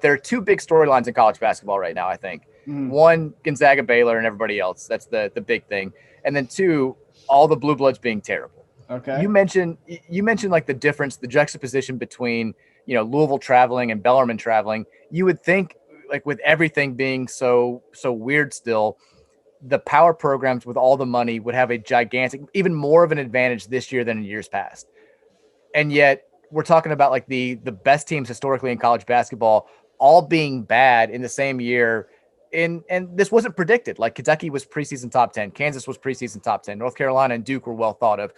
are 2 big storylines in college basketball right now, I think. One, Gonzaga, Baylor, and everybody else. That's the big thing. And then 2, all the blue bloods being terrible. Okay. You mentioned like the difference, the juxtaposition between, Louisville traveling and Bellarmine traveling. You would think, like, with everything being so weird still, the power programs with all the money would have a gigantic, even more of an advantage this year than in years past. And yet we're talking about like the best teams historically in college basketball all being bad in the same year. And this wasn't predicted. Like, Kentucky was preseason top 10. Kansas was preseason top 10. North Carolina and Duke were well thought of.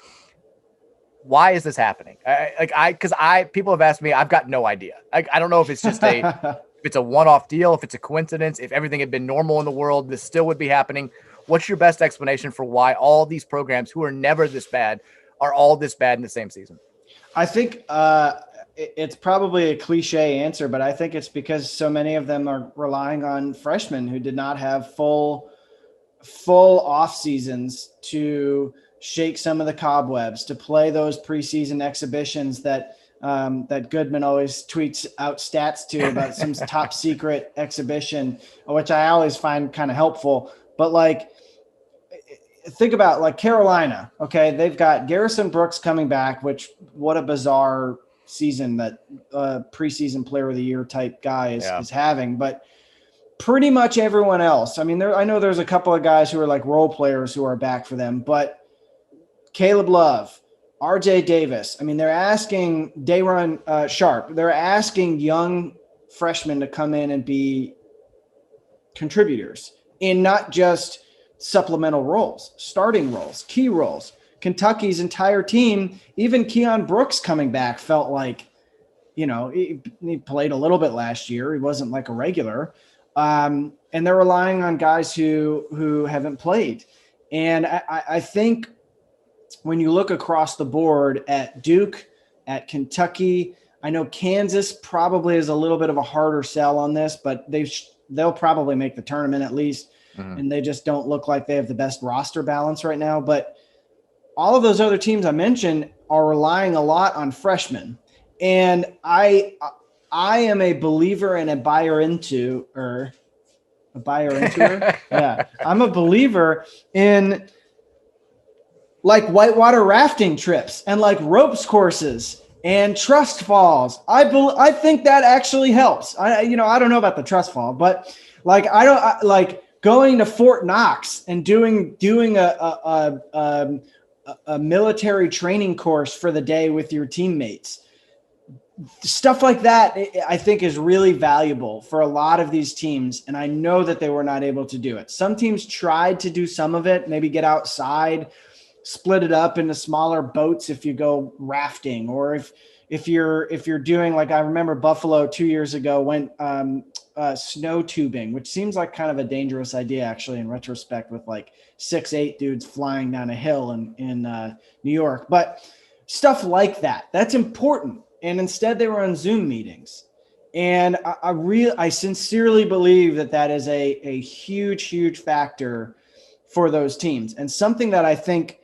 Why is this happening? Because people have asked me, I've got no idea. I don't know if it's just if it's a one-off deal, if it's a coincidence, if everything had been normal in the world, this still would be happening. What's your best explanation for why all these programs who are never this bad are all this bad in the same season? I think it's probably a cliche answer, but I think it's because so many of them are relying on freshmen who did not have full off seasons to shake some of the cobwebs, to play those preseason exhibitions that that Goodman always tweets out stats to about some top secret exhibition, which I always find kind of helpful. But like, think about like Carolina. Okay. They've got Garrison Brooks coming back, which what a bizarre season that preseason player of the year type guy is having, but pretty much everyone else. I mean, I know there's a couple of guys who are like role players who are back for them, but Caleb Love, RJ Davis. I mean, they're asking Dayron Sharp. They're asking young freshmen to come in and be contributors in not just supplemental roles, starting roles, key roles. Kentucky's entire team, even Keon Brooks coming back, felt like, he played a little bit last year. He wasn't like a regular. And they're relying on guys who haven't played. And I think when you look across the board at Duke, at Kentucky, I know Kansas probably is a little bit of a harder sell on this, but they'll probably make the tournament at least. Mm-hmm. And they just don't look like they have the best roster balance right now. But all of those other teams I mentioned are relying a lot on freshmen. And I am a believer and a buyer into her. Yeah. I'm a believer in like whitewater rafting trips and like ropes courses and trust falls. I think that actually helps. I don't know about the trust fall, but like, like going to Fort Knox and doing a military training course for the day with your teammates. Stuff like that, I think, is really valuable for a lot of these teams, and I know that they were not able to do it. Some teams tried to do some of it, maybe get outside, split it up into smaller boats if you go rafting, or if you're doing, like I remember Buffalo 2 years ago went snow tubing, which seems like kind of a dangerous idea actually in retrospect, with like 6'8" dudes flying down a hill in New York. But stuff like that's important. And instead they were on Zoom meetings. And I sincerely believe that is a huge, huge factor for those teams. And something that I think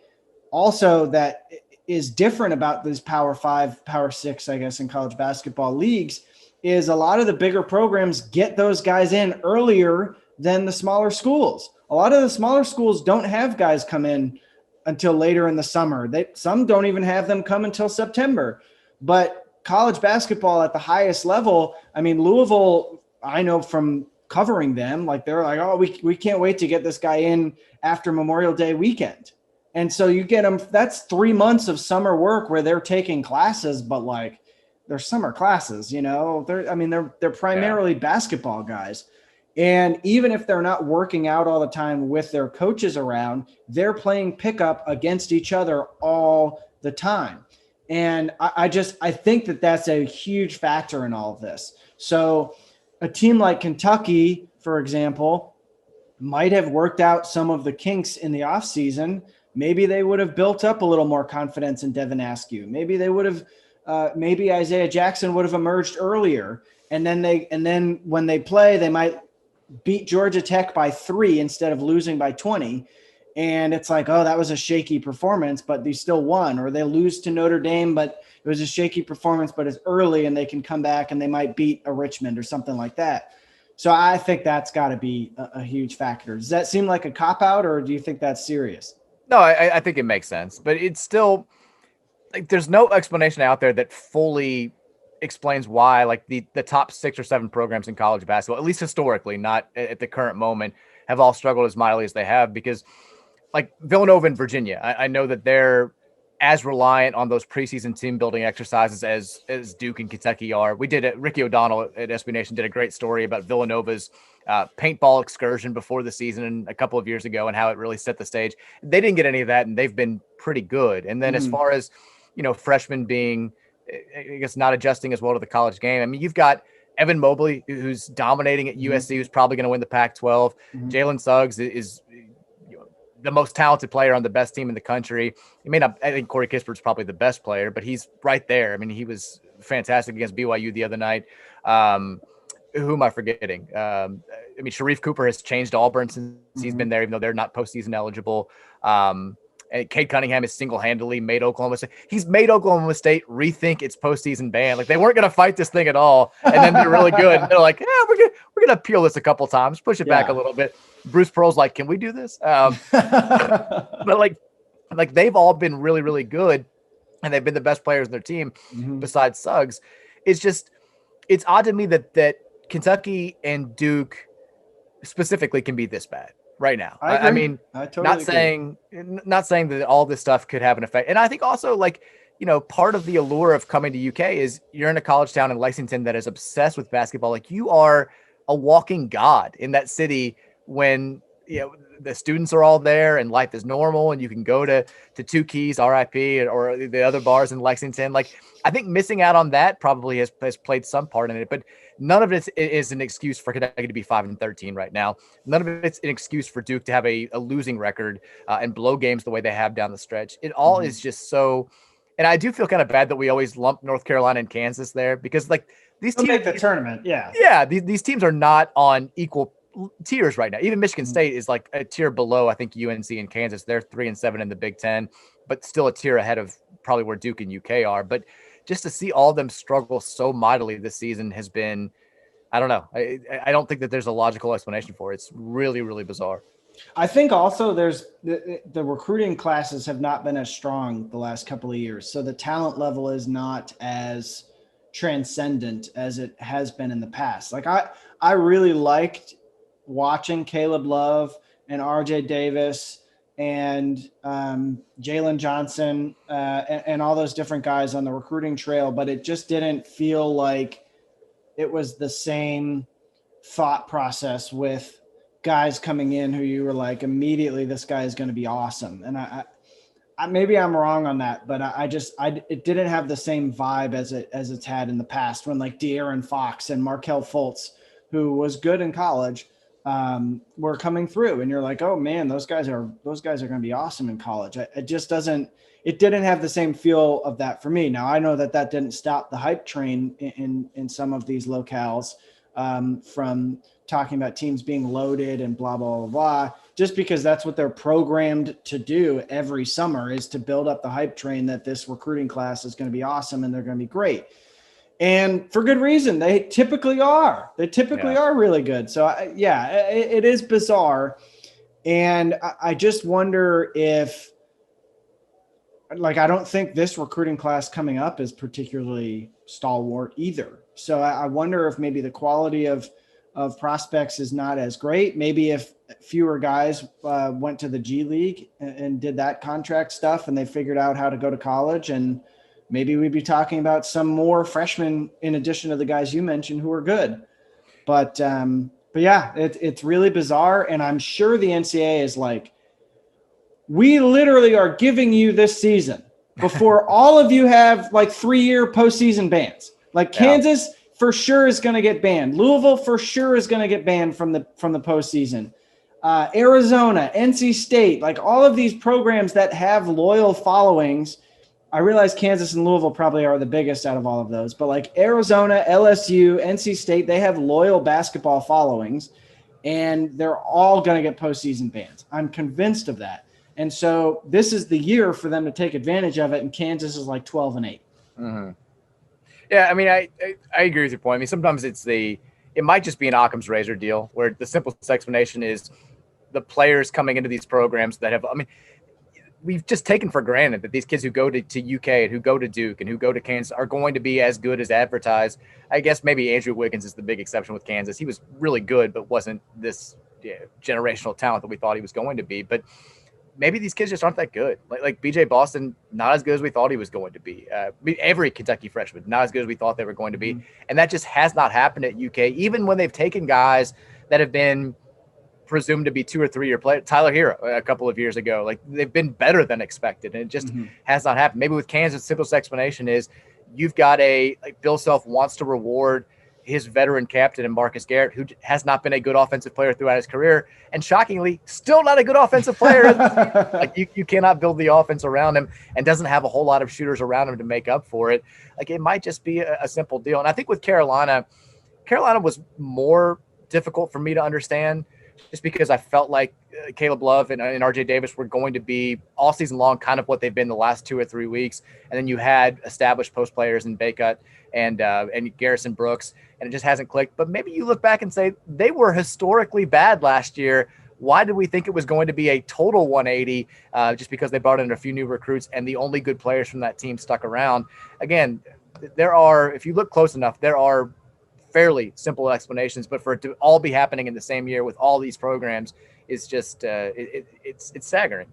also that is different about these Power 5, Power 6, I guess, in college basketball leagues is a lot of the bigger programs get those guys in earlier than the smaller schools. A lot of the smaller schools don't have guys come in until later in the summer. Some don't even have them come until September. But college basketball at the highest level, I mean, Louisville, I know from covering them, like they're like, oh, we can't wait to get this guy in after Memorial Day weekend. And so you get them, that's 3 months of summer work where they're taking classes, but like they're summer classes, they're primarily basketball guys. And even if they're not working out all the time with their coaches around, they're playing pickup against each other all the time. And I think that's a huge factor in all of this. So a team like Kentucky, for example, might have worked out some of the kinks in the offseason. Maybe they would have built up a little more confidence in Devin Askew. Maybe they would have, maybe Isaiah Jackson would have emerged earlier. And then when they play, they might beat Georgia Tech by 3 instead of losing by 20. And it's like, oh, that was a shaky performance, but they still won. Or they lose to Notre Dame, but it was a shaky performance, but it's early and they can come back and they might beat a Richmond or something like that. So I think that's got to be a huge factor. Does that seem like a cop-out, or do you think that's serious? No, I think it makes sense. But it's still like there's no explanation out there that fully explains why like the top 6 or 7 programs in college basketball, at least historically, not at the current moment, have all struggled as mightily as they have. Because like Villanova and Virginia, I know that they're as reliant on those preseason team building exercises as Duke and Kentucky are. We did it. Ricky O'Donnell at SB Nation did a great story about Villanova's paintball excursion before the season a couple of years ago and how it really set the stage. They didn't get any of that, and they've been pretty good. And then as far as, freshmen being, I guess, not adjusting as well to the college game, I mean, you've got Evan Mobley, who's dominating at USC, who's probably going to win the Pac-12. Jalen Suggs is the most talented player on the best team in the country. He may not, I think Corey Kispert's probably the best player, but he's right there. I mean, he was fantastic against BYU the other night. Who am I forgetting? Sharif Cooper has changed Auburn since he's been there, even though they're not postseason eligible. And Cade Cunningham has single-handedly made Oklahoma State. He's made Oklahoma State rethink its postseason ban. Like, they weren't going to fight this thing at all, and then they're really good. And they're like, yeah, we're gonna peel this a couple times, push it back a little bit. Bruce Pearl's like, can we do this? But like they've all been really, really good, and they've been the best players in their team besides Suggs. It's odd to me that Kentucky and Duke specifically can be this bad right now. I mean, I totally not saying that all this stuff could have an effect. And I think also, like, part of the allure of coming to UK is you're in a college town in Lexington that is obsessed with basketball. Like, you are a walking god in that city when, the students are all there and life is normal and you can go to Two Keys, RIP, or the other bars in Lexington. Like, I think missing out on that probably has played some part in it, but none of it is an excuse for Kentucky to be 5-13 right now. None of it's an excuse for Duke to have a losing record and blow games the way they have down the stretch. It all is just so, and I do feel kind of bad that we always lump North Carolina and Kansas there, because like these teams make the tournament. These teams are not on equal tiers right now. Even Michigan State is like a tier below, I think, UNC and Kansas. They're 3-7 in the Big Ten, but still a tier ahead of probably where Duke and UK are. But just to see all of them struggle so mightily this season has been, I don't know. I don't think that there's a logical explanation for it. It's really, really bizarre. I think also there's the recruiting classes have not been as strong the last couple of years. So the talent level is not as transcendent as it has been in the past. Like I really liked watching Caleb Love and RJ Davis and Jalen Johnson and all those different guys on the recruiting trail, but it just didn't feel like it was the same thought process with guys coming in who you were like, immediately, this guy is going to be awesome. And I maybe I'm wrong on that, but it didn't have the same vibe as it's had in the past when like De'Aaron Fox and Markelle Fultz, who was good in college, were coming through, and you're like, oh man, those guys are going to be awesome in college. It didn't have the same feel of that for me. Now I know that didn't stop the hype train in some of these locales from talking about teams being loaded and blah, blah, blah, blah, just because that's what they're programmed to do every summer, is to build up the hype train that this recruiting class is going to be awesome and they're going to be great. And for good reason. They typically are. They typically are really good. So, it is bizarre. And I just wonder if, like, I don't think this recruiting class coming up is particularly stalwart either. So I wonder if maybe the quality of prospects is not as great. Maybe if fewer guys went to the G League and did that contract stuff and they figured out how to go to college, and maybe we'd be talking about some more freshmen in addition to the guys you mentioned who are good. But yeah, it's really bizarre. And I'm sure the NCAA is like, we literally are giving you this season before all of you have like 3-year postseason bans. Like Kansas for sure is going to get banned. Louisville for sure is going to get banned from the postseason. Arizona, NC State, like all of these programs that have loyal followings. I realize Kansas and Louisville probably are the biggest out of all of those, but like Arizona, LSU, NC State, they have loyal basketball followings, and they're all going to get postseason bans. I'm convinced of that. And so this is the year for them to take advantage of it, and Kansas is like 12-8. Mm-hmm. Yeah, I mean, I agree with your point. I mean, sometimes it might just be an Occam's razor deal where the simplest explanation is the players coming into these programs that have, I mean, we've just taken for granted that these kids who go to UK and who go to Duke and who go to Kansas are going to be as good as advertised. I guess maybe Andrew Wiggins is the big exception with Kansas. He was really good, but wasn't this generational talent that we thought he was going to be. But maybe these kids just aren't that good. Like BJ Boston, not as good as we thought he was going to be. Every Kentucky freshman, not as good as we thought they were going to be. And that just has not happened at UK, even when they've taken guys that have been presumed to be 2 or 3 year players. Tyler Hero a couple of years ago, like they've been better than expected, and it just has not happened. Maybe with Kansas, the simplest explanation is you've got Bill Self wants to reward his veteran captain and Marcus Garrett, who has not been a good offensive player throughout his career, and shockingly, still not a good offensive player. Like you cannot build the offense around him, and doesn't have a whole lot of shooters around him to make up for it. Like it might just be a simple deal. And I think with Carolina was more difficult for me to understand just because I felt like Caleb Love and RJ Davis were going to be all season long kind of what they've been the last 2 or 3 weeks. And then you had established post players in Baycut and Garrison Brooks, and it just hasn't clicked. But maybe you look back and say they were historically bad last year. Why did we think it was going to be a total 180 just because they brought in a few new recruits and the only good players from that team stuck around? Again, there are, if you look close enough, there are fairly simple explanations, but for it to all be happening in the same year with all these programs is just it's staggering.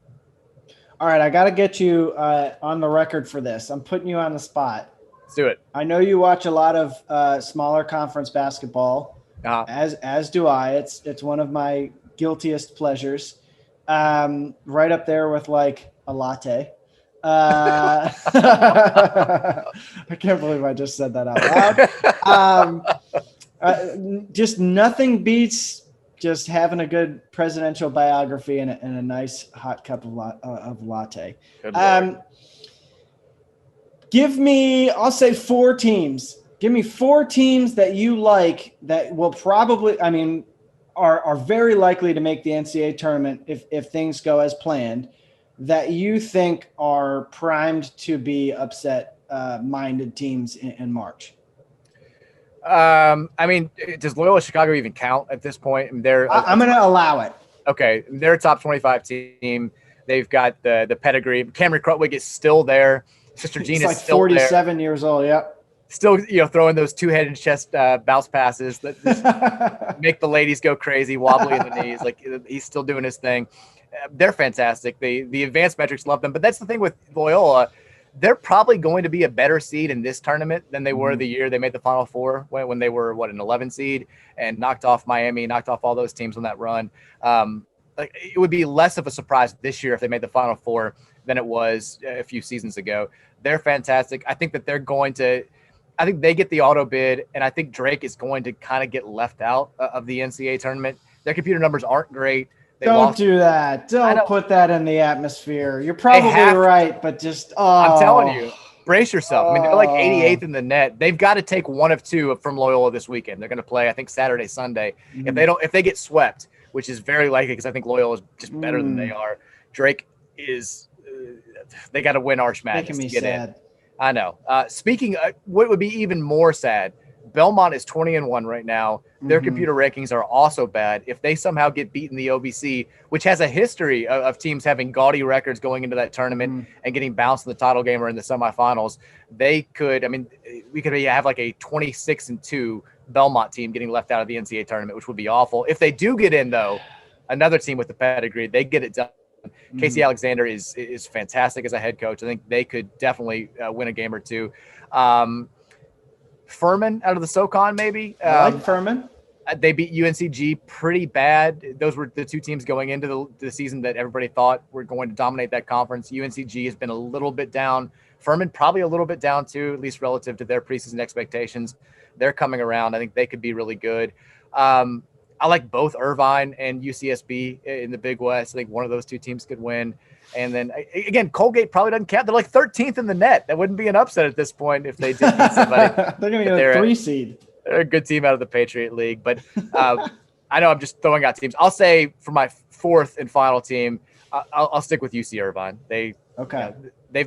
All right, I got to get you on the record for this. I'm putting you on the spot. Let's do it. I know you watch a lot of smaller conference basketball, as do I. It's one of my guiltiest pleasures, right up there with like a latte. I can't believe I just said that out loud. Just nothing beats just having a good presidential biography and a nice hot cup of latte. Give me, I'll say 4 teams. Give me 4 teams that you like that will probably, I mean, are very likely to make the NCAA tournament if things go as planned, that you think are primed to be upset-minded teams in March? I mean, does Loyola Chicago even count at this point? I'm going to allow it. Okay, they're a top 25 team. They've got the pedigree. Cameron Krutwig is still there. Sister Jean is still 47 years old. Yep. Still, throwing those 2-headed chest bounce passes that make the ladies go crazy, wobbly in the knees. Like, he's still doing his thing. They're fantastic. The advanced metrics love them. But that's the thing with Loyola. They're probably going to be a better seed in this tournament than they were the year they made the Final Four when they were, an 11 seed and knocked off Miami, knocked off all those teams on that run. It would be less of a surprise this year if they made the Final Four than it was a few seasons ago. They're fantastic. I think that I think they get the auto bid, and I think Drake is going to kind of get left out of the NCAA tournament. Their computer numbers aren't great. Don't do that. Don't put that in the atmosphere. You're probably right, but just I'm telling you, brace yourself. I mean, they're like 88th in the net. They've got to take one of 2 from Loyola this weekend. They're going to play, I think, Saturday, Sunday. If they get swept, which is very likely because I think Loyola is just better than they are, Drake is. They got to win Arch Madness to get in. I know. Speaking of, what would be even more sad, Belmont is 20-1 right now. Their computer rankings are also bad. If they somehow get beaten the OVC, which has a history of teams having gaudy records going into that tournament and getting bounced in the title game or in the semifinals, they could. I mean, we could have like a 26-2 Belmont team getting left out of the NCAA tournament, which would be awful. If they do get in, though, another team with the pedigree, they get it done. Casey Alexander is fantastic as a head coach. I think they could definitely win a game or 2. Furman out of the SoCon, maybe. I like Furman. They beat UNCG pretty bad. Those were the 2 teams going into the season that everybody thought were going to dominate that conference. UNCG has been a little bit down. Furman probably a little bit down too, at least relative to their preseason expectations. They're coming around. I think they could be really good. I like both Irvine and UCSB in the Big West. I think one of those 2 teams could win. And then, again, Colgate probably doesn't count. They're like 13th in the net. That wouldn't be an upset at this point if they did beat somebody. They're going to get a 3 seed. They're a good team out of the Patriot League. But I know I'm just throwing out teams. I'll say for my 4th and final team, I'll stick with UC Irvine. They've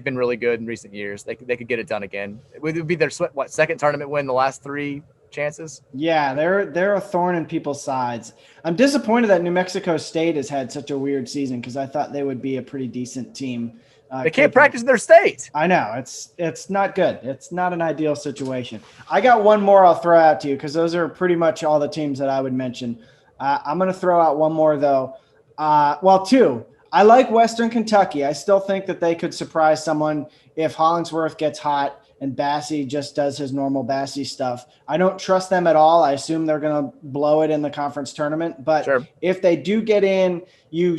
been really good in recent years. They could get it done again. It would be their, second tournament win the last 3 chances. Yeah, they're a thorn in people's sides. I'm disappointed that New Mexico State has had such a weird season because I thought they would be a pretty decent team. They can't practice in their state. I know. It's not good. It's not an ideal situation. I got one more I'll throw out to you because those are pretty much all the teams that I would mention. I'm going to throw out one more, though. 2. I like Western Kentucky. I still think that they could surprise someone if Hollingsworth gets hot and Bassie just does his normal Bassie stuff. I don't trust them at all. I assume they're going to blow it in the conference tournament. But if they do get in, you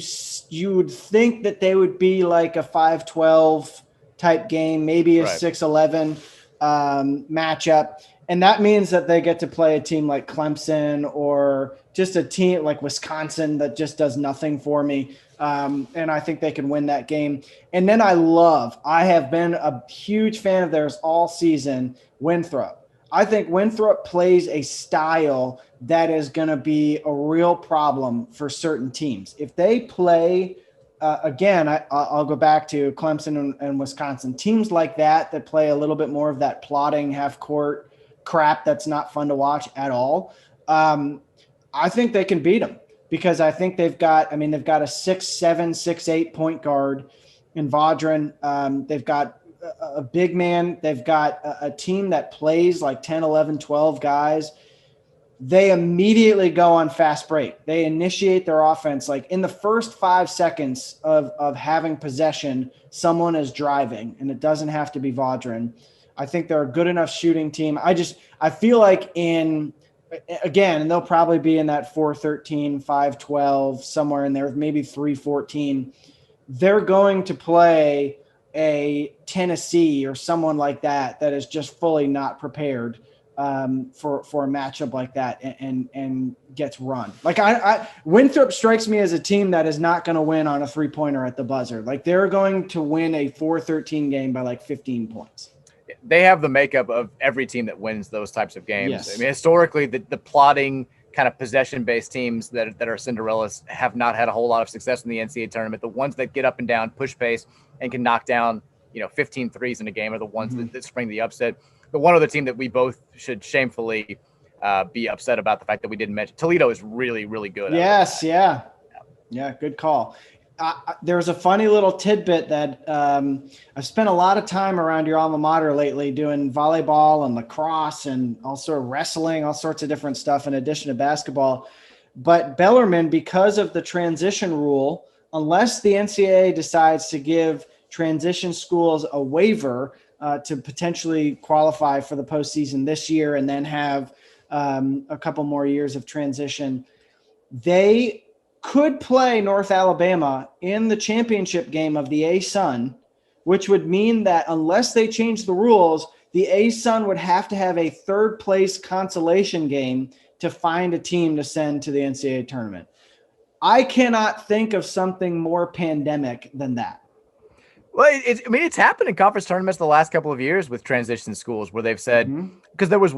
would think that they would be like a 5-12 type game, maybe a 6-11 matchup. And that means that they get to play a team like Clemson or just a team like Wisconsin that just does nothing for me. And I think they can win that game. And then I have been a huge fan of theirs all season, Winthrop. I think Winthrop plays a style that is going to be a real problem for certain teams. If they play, again, I'll go back to Clemson and Wisconsin, teams like that play a little bit more of that plotting half court crap that's not fun to watch at all. I think they can beat them because I think they've got a 6'7", 6'8" point guard in Vaudrin. They've got a big man. They've got a team that plays like 10, 11, 12 guys. They immediately go on fast break. They initiate their offense. Like in the first 5 seconds of having possession, someone is driving, and it doesn't have to be Vaudrin. I think they're a good enough shooting team. I feel like and they'll probably be in that 4-13, 5-12, somewhere in there, maybe 3-14. They're going to play a Tennessee or someone like that is just fully not prepared for a matchup like that and gets run. Like Winthrop strikes me as a team that is not going to win on a 3-pointer at the buzzer. Like they're going to win a 4-13 game by like 15 points. They have the makeup of every team that wins those types of games. Yes. I mean, historically, the plotting kind of possession-based teams that are Cinderellas have not had a whole lot of success in the NCAA tournament. The ones that get up and down, push pace, and can knock down 15 threes in a game are the ones that spring the upset. But one other team that we both should shamefully be upset about the fact that we didn't mention, Toledo is really, really good. Yes, yeah, good call. There's a funny little tidbit that I've spent a lot of time around your alma mater lately doing volleyball and lacrosse and also wrestling, all sorts of different stuff in addition to basketball. But Bellarmine, because of the transition rule, unless the NCAA decides to give transition schools a waiver to potentially qualify for the postseason this year and then have a couple more years of transition, they could play North Alabama in the championship game of the A-Sun, which would mean that unless they change the rules, the A-Sun would have to have a third place consolation game to find a team to send to the NCAA tournament. I cannot think of something more pandemic than that. Well, it's happened in conference tournaments the last couple of years with transition schools where they've said, because there was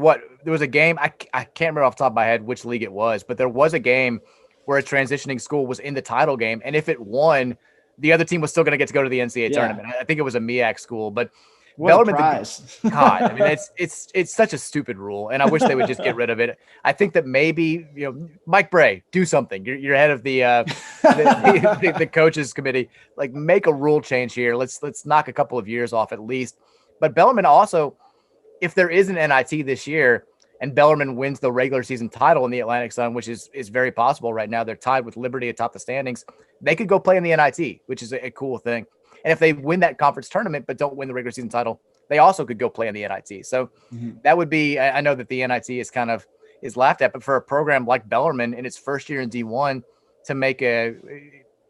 a game, I can't remember off the top of my head which league it was, but there was a game where a transitioning school was in the title game. And if it won, the other team was still going to get to go to the NCAA tournament. I think it was a MEAC school, but Bellarmine, God, I mean, it's such a stupid rule. And I wish they would just get rid of it. I think that maybe, Mike Bray, do something. You're head of the coaches committee, like make a rule change here. Let's knock a couple of years off at least. But Bellarmine also, if there is an NIT this year, and Bellarmine wins the regular season title in the Atlantic Sun, which is very possible right now. They're tied with Liberty atop the standings. They could go play in the NIT, which is a cool thing. And if they win that conference tournament but don't win the regular season title, they also could go play in the NIT. So that would be – I know that the NIT is laughed at, but for a program like Bellarmine in its first year in D1 to make a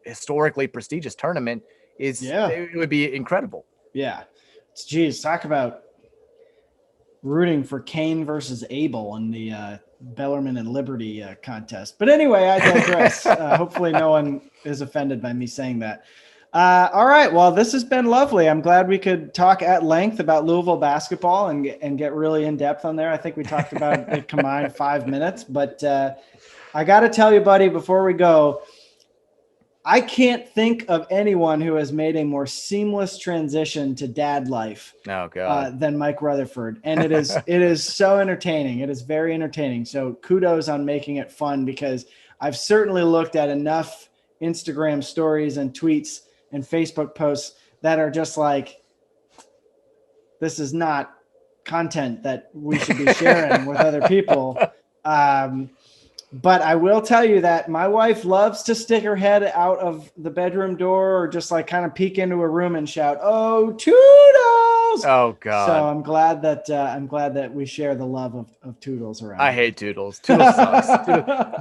historically prestigious tournament it would be incredible. Yeah. Geez, talk about – rooting for Cain versus Abel in the Bellarmine and Liberty contest. But anyway, I digress. Hopefully no one is offended by me saying that. All right. Well, this has been lovely. I'm glad we could talk at length about Louisville basketball and get really in depth on there. I think we talked about it combined 5 minutes, but I got to tell you, buddy, before we go, I can't think of anyone who has made a more seamless transition to dad life than Mike Rutherford. And it is so entertaining. It is very entertaining. So kudos on making it fun, because I've certainly looked at enough Instagram stories and tweets and Facebook posts that are just like, this is not content that we should be sharing with other people. But I will tell you that my wife loves to stick her head out of the bedroom door or just like kind of peek into a room and shout, "Oh, Toodles!" Oh God! So I'm glad that we share the love of Toodles around. I hate Toodles. Toodles sucks.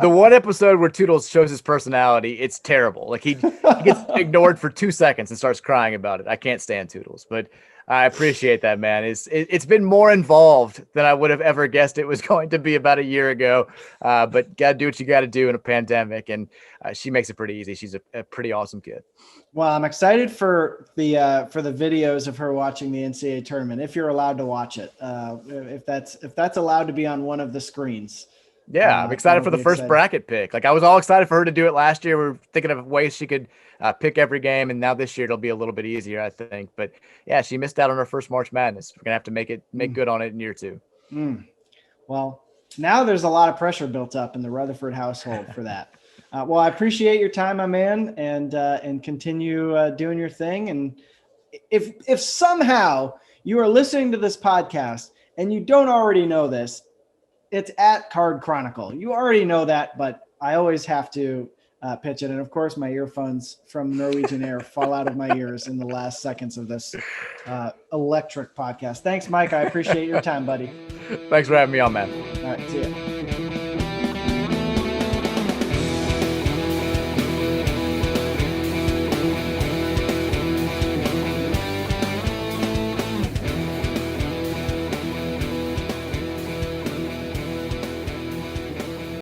The one episode where Toodles shows his personality, it's terrible. Like he gets ignored for 2 seconds and starts crying about it. I can't stand Toodles, but I appreciate that, man. It's been more involved than I would have ever guessed it was going to be about a year ago. But got to do what you got to do in a pandemic. And she makes it pretty easy. She's a pretty awesome kid. Well, I'm excited for the videos of her watching the NCAA tournament, if you're allowed to watch it, if that's allowed to be on one of the screens. Yeah, I'm excited for the first bracket pick. Like I was all excited for her to do it last year. We're thinking of ways she could pick every game, and now this year it'll be a little bit easier, I think. But yeah, she missed out on her first March Madness. We're gonna have to make good on it in year 2. Well, now there's a lot of pressure built up in the Rutherford household for that. Well, I appreciate your time, my man, and continue doing your thing. And if somehow you are listening to this podcast and you don't already know this, it's at Card Chronicle. You already know that, but I always have to pitch it. And of course, my earphones from Norwegian Air fall out of my ears in the last seconds of this electric podcast. Thanks, Mike. I appreciate your time, buddy. Thanks for having me on, man. All right, see ya.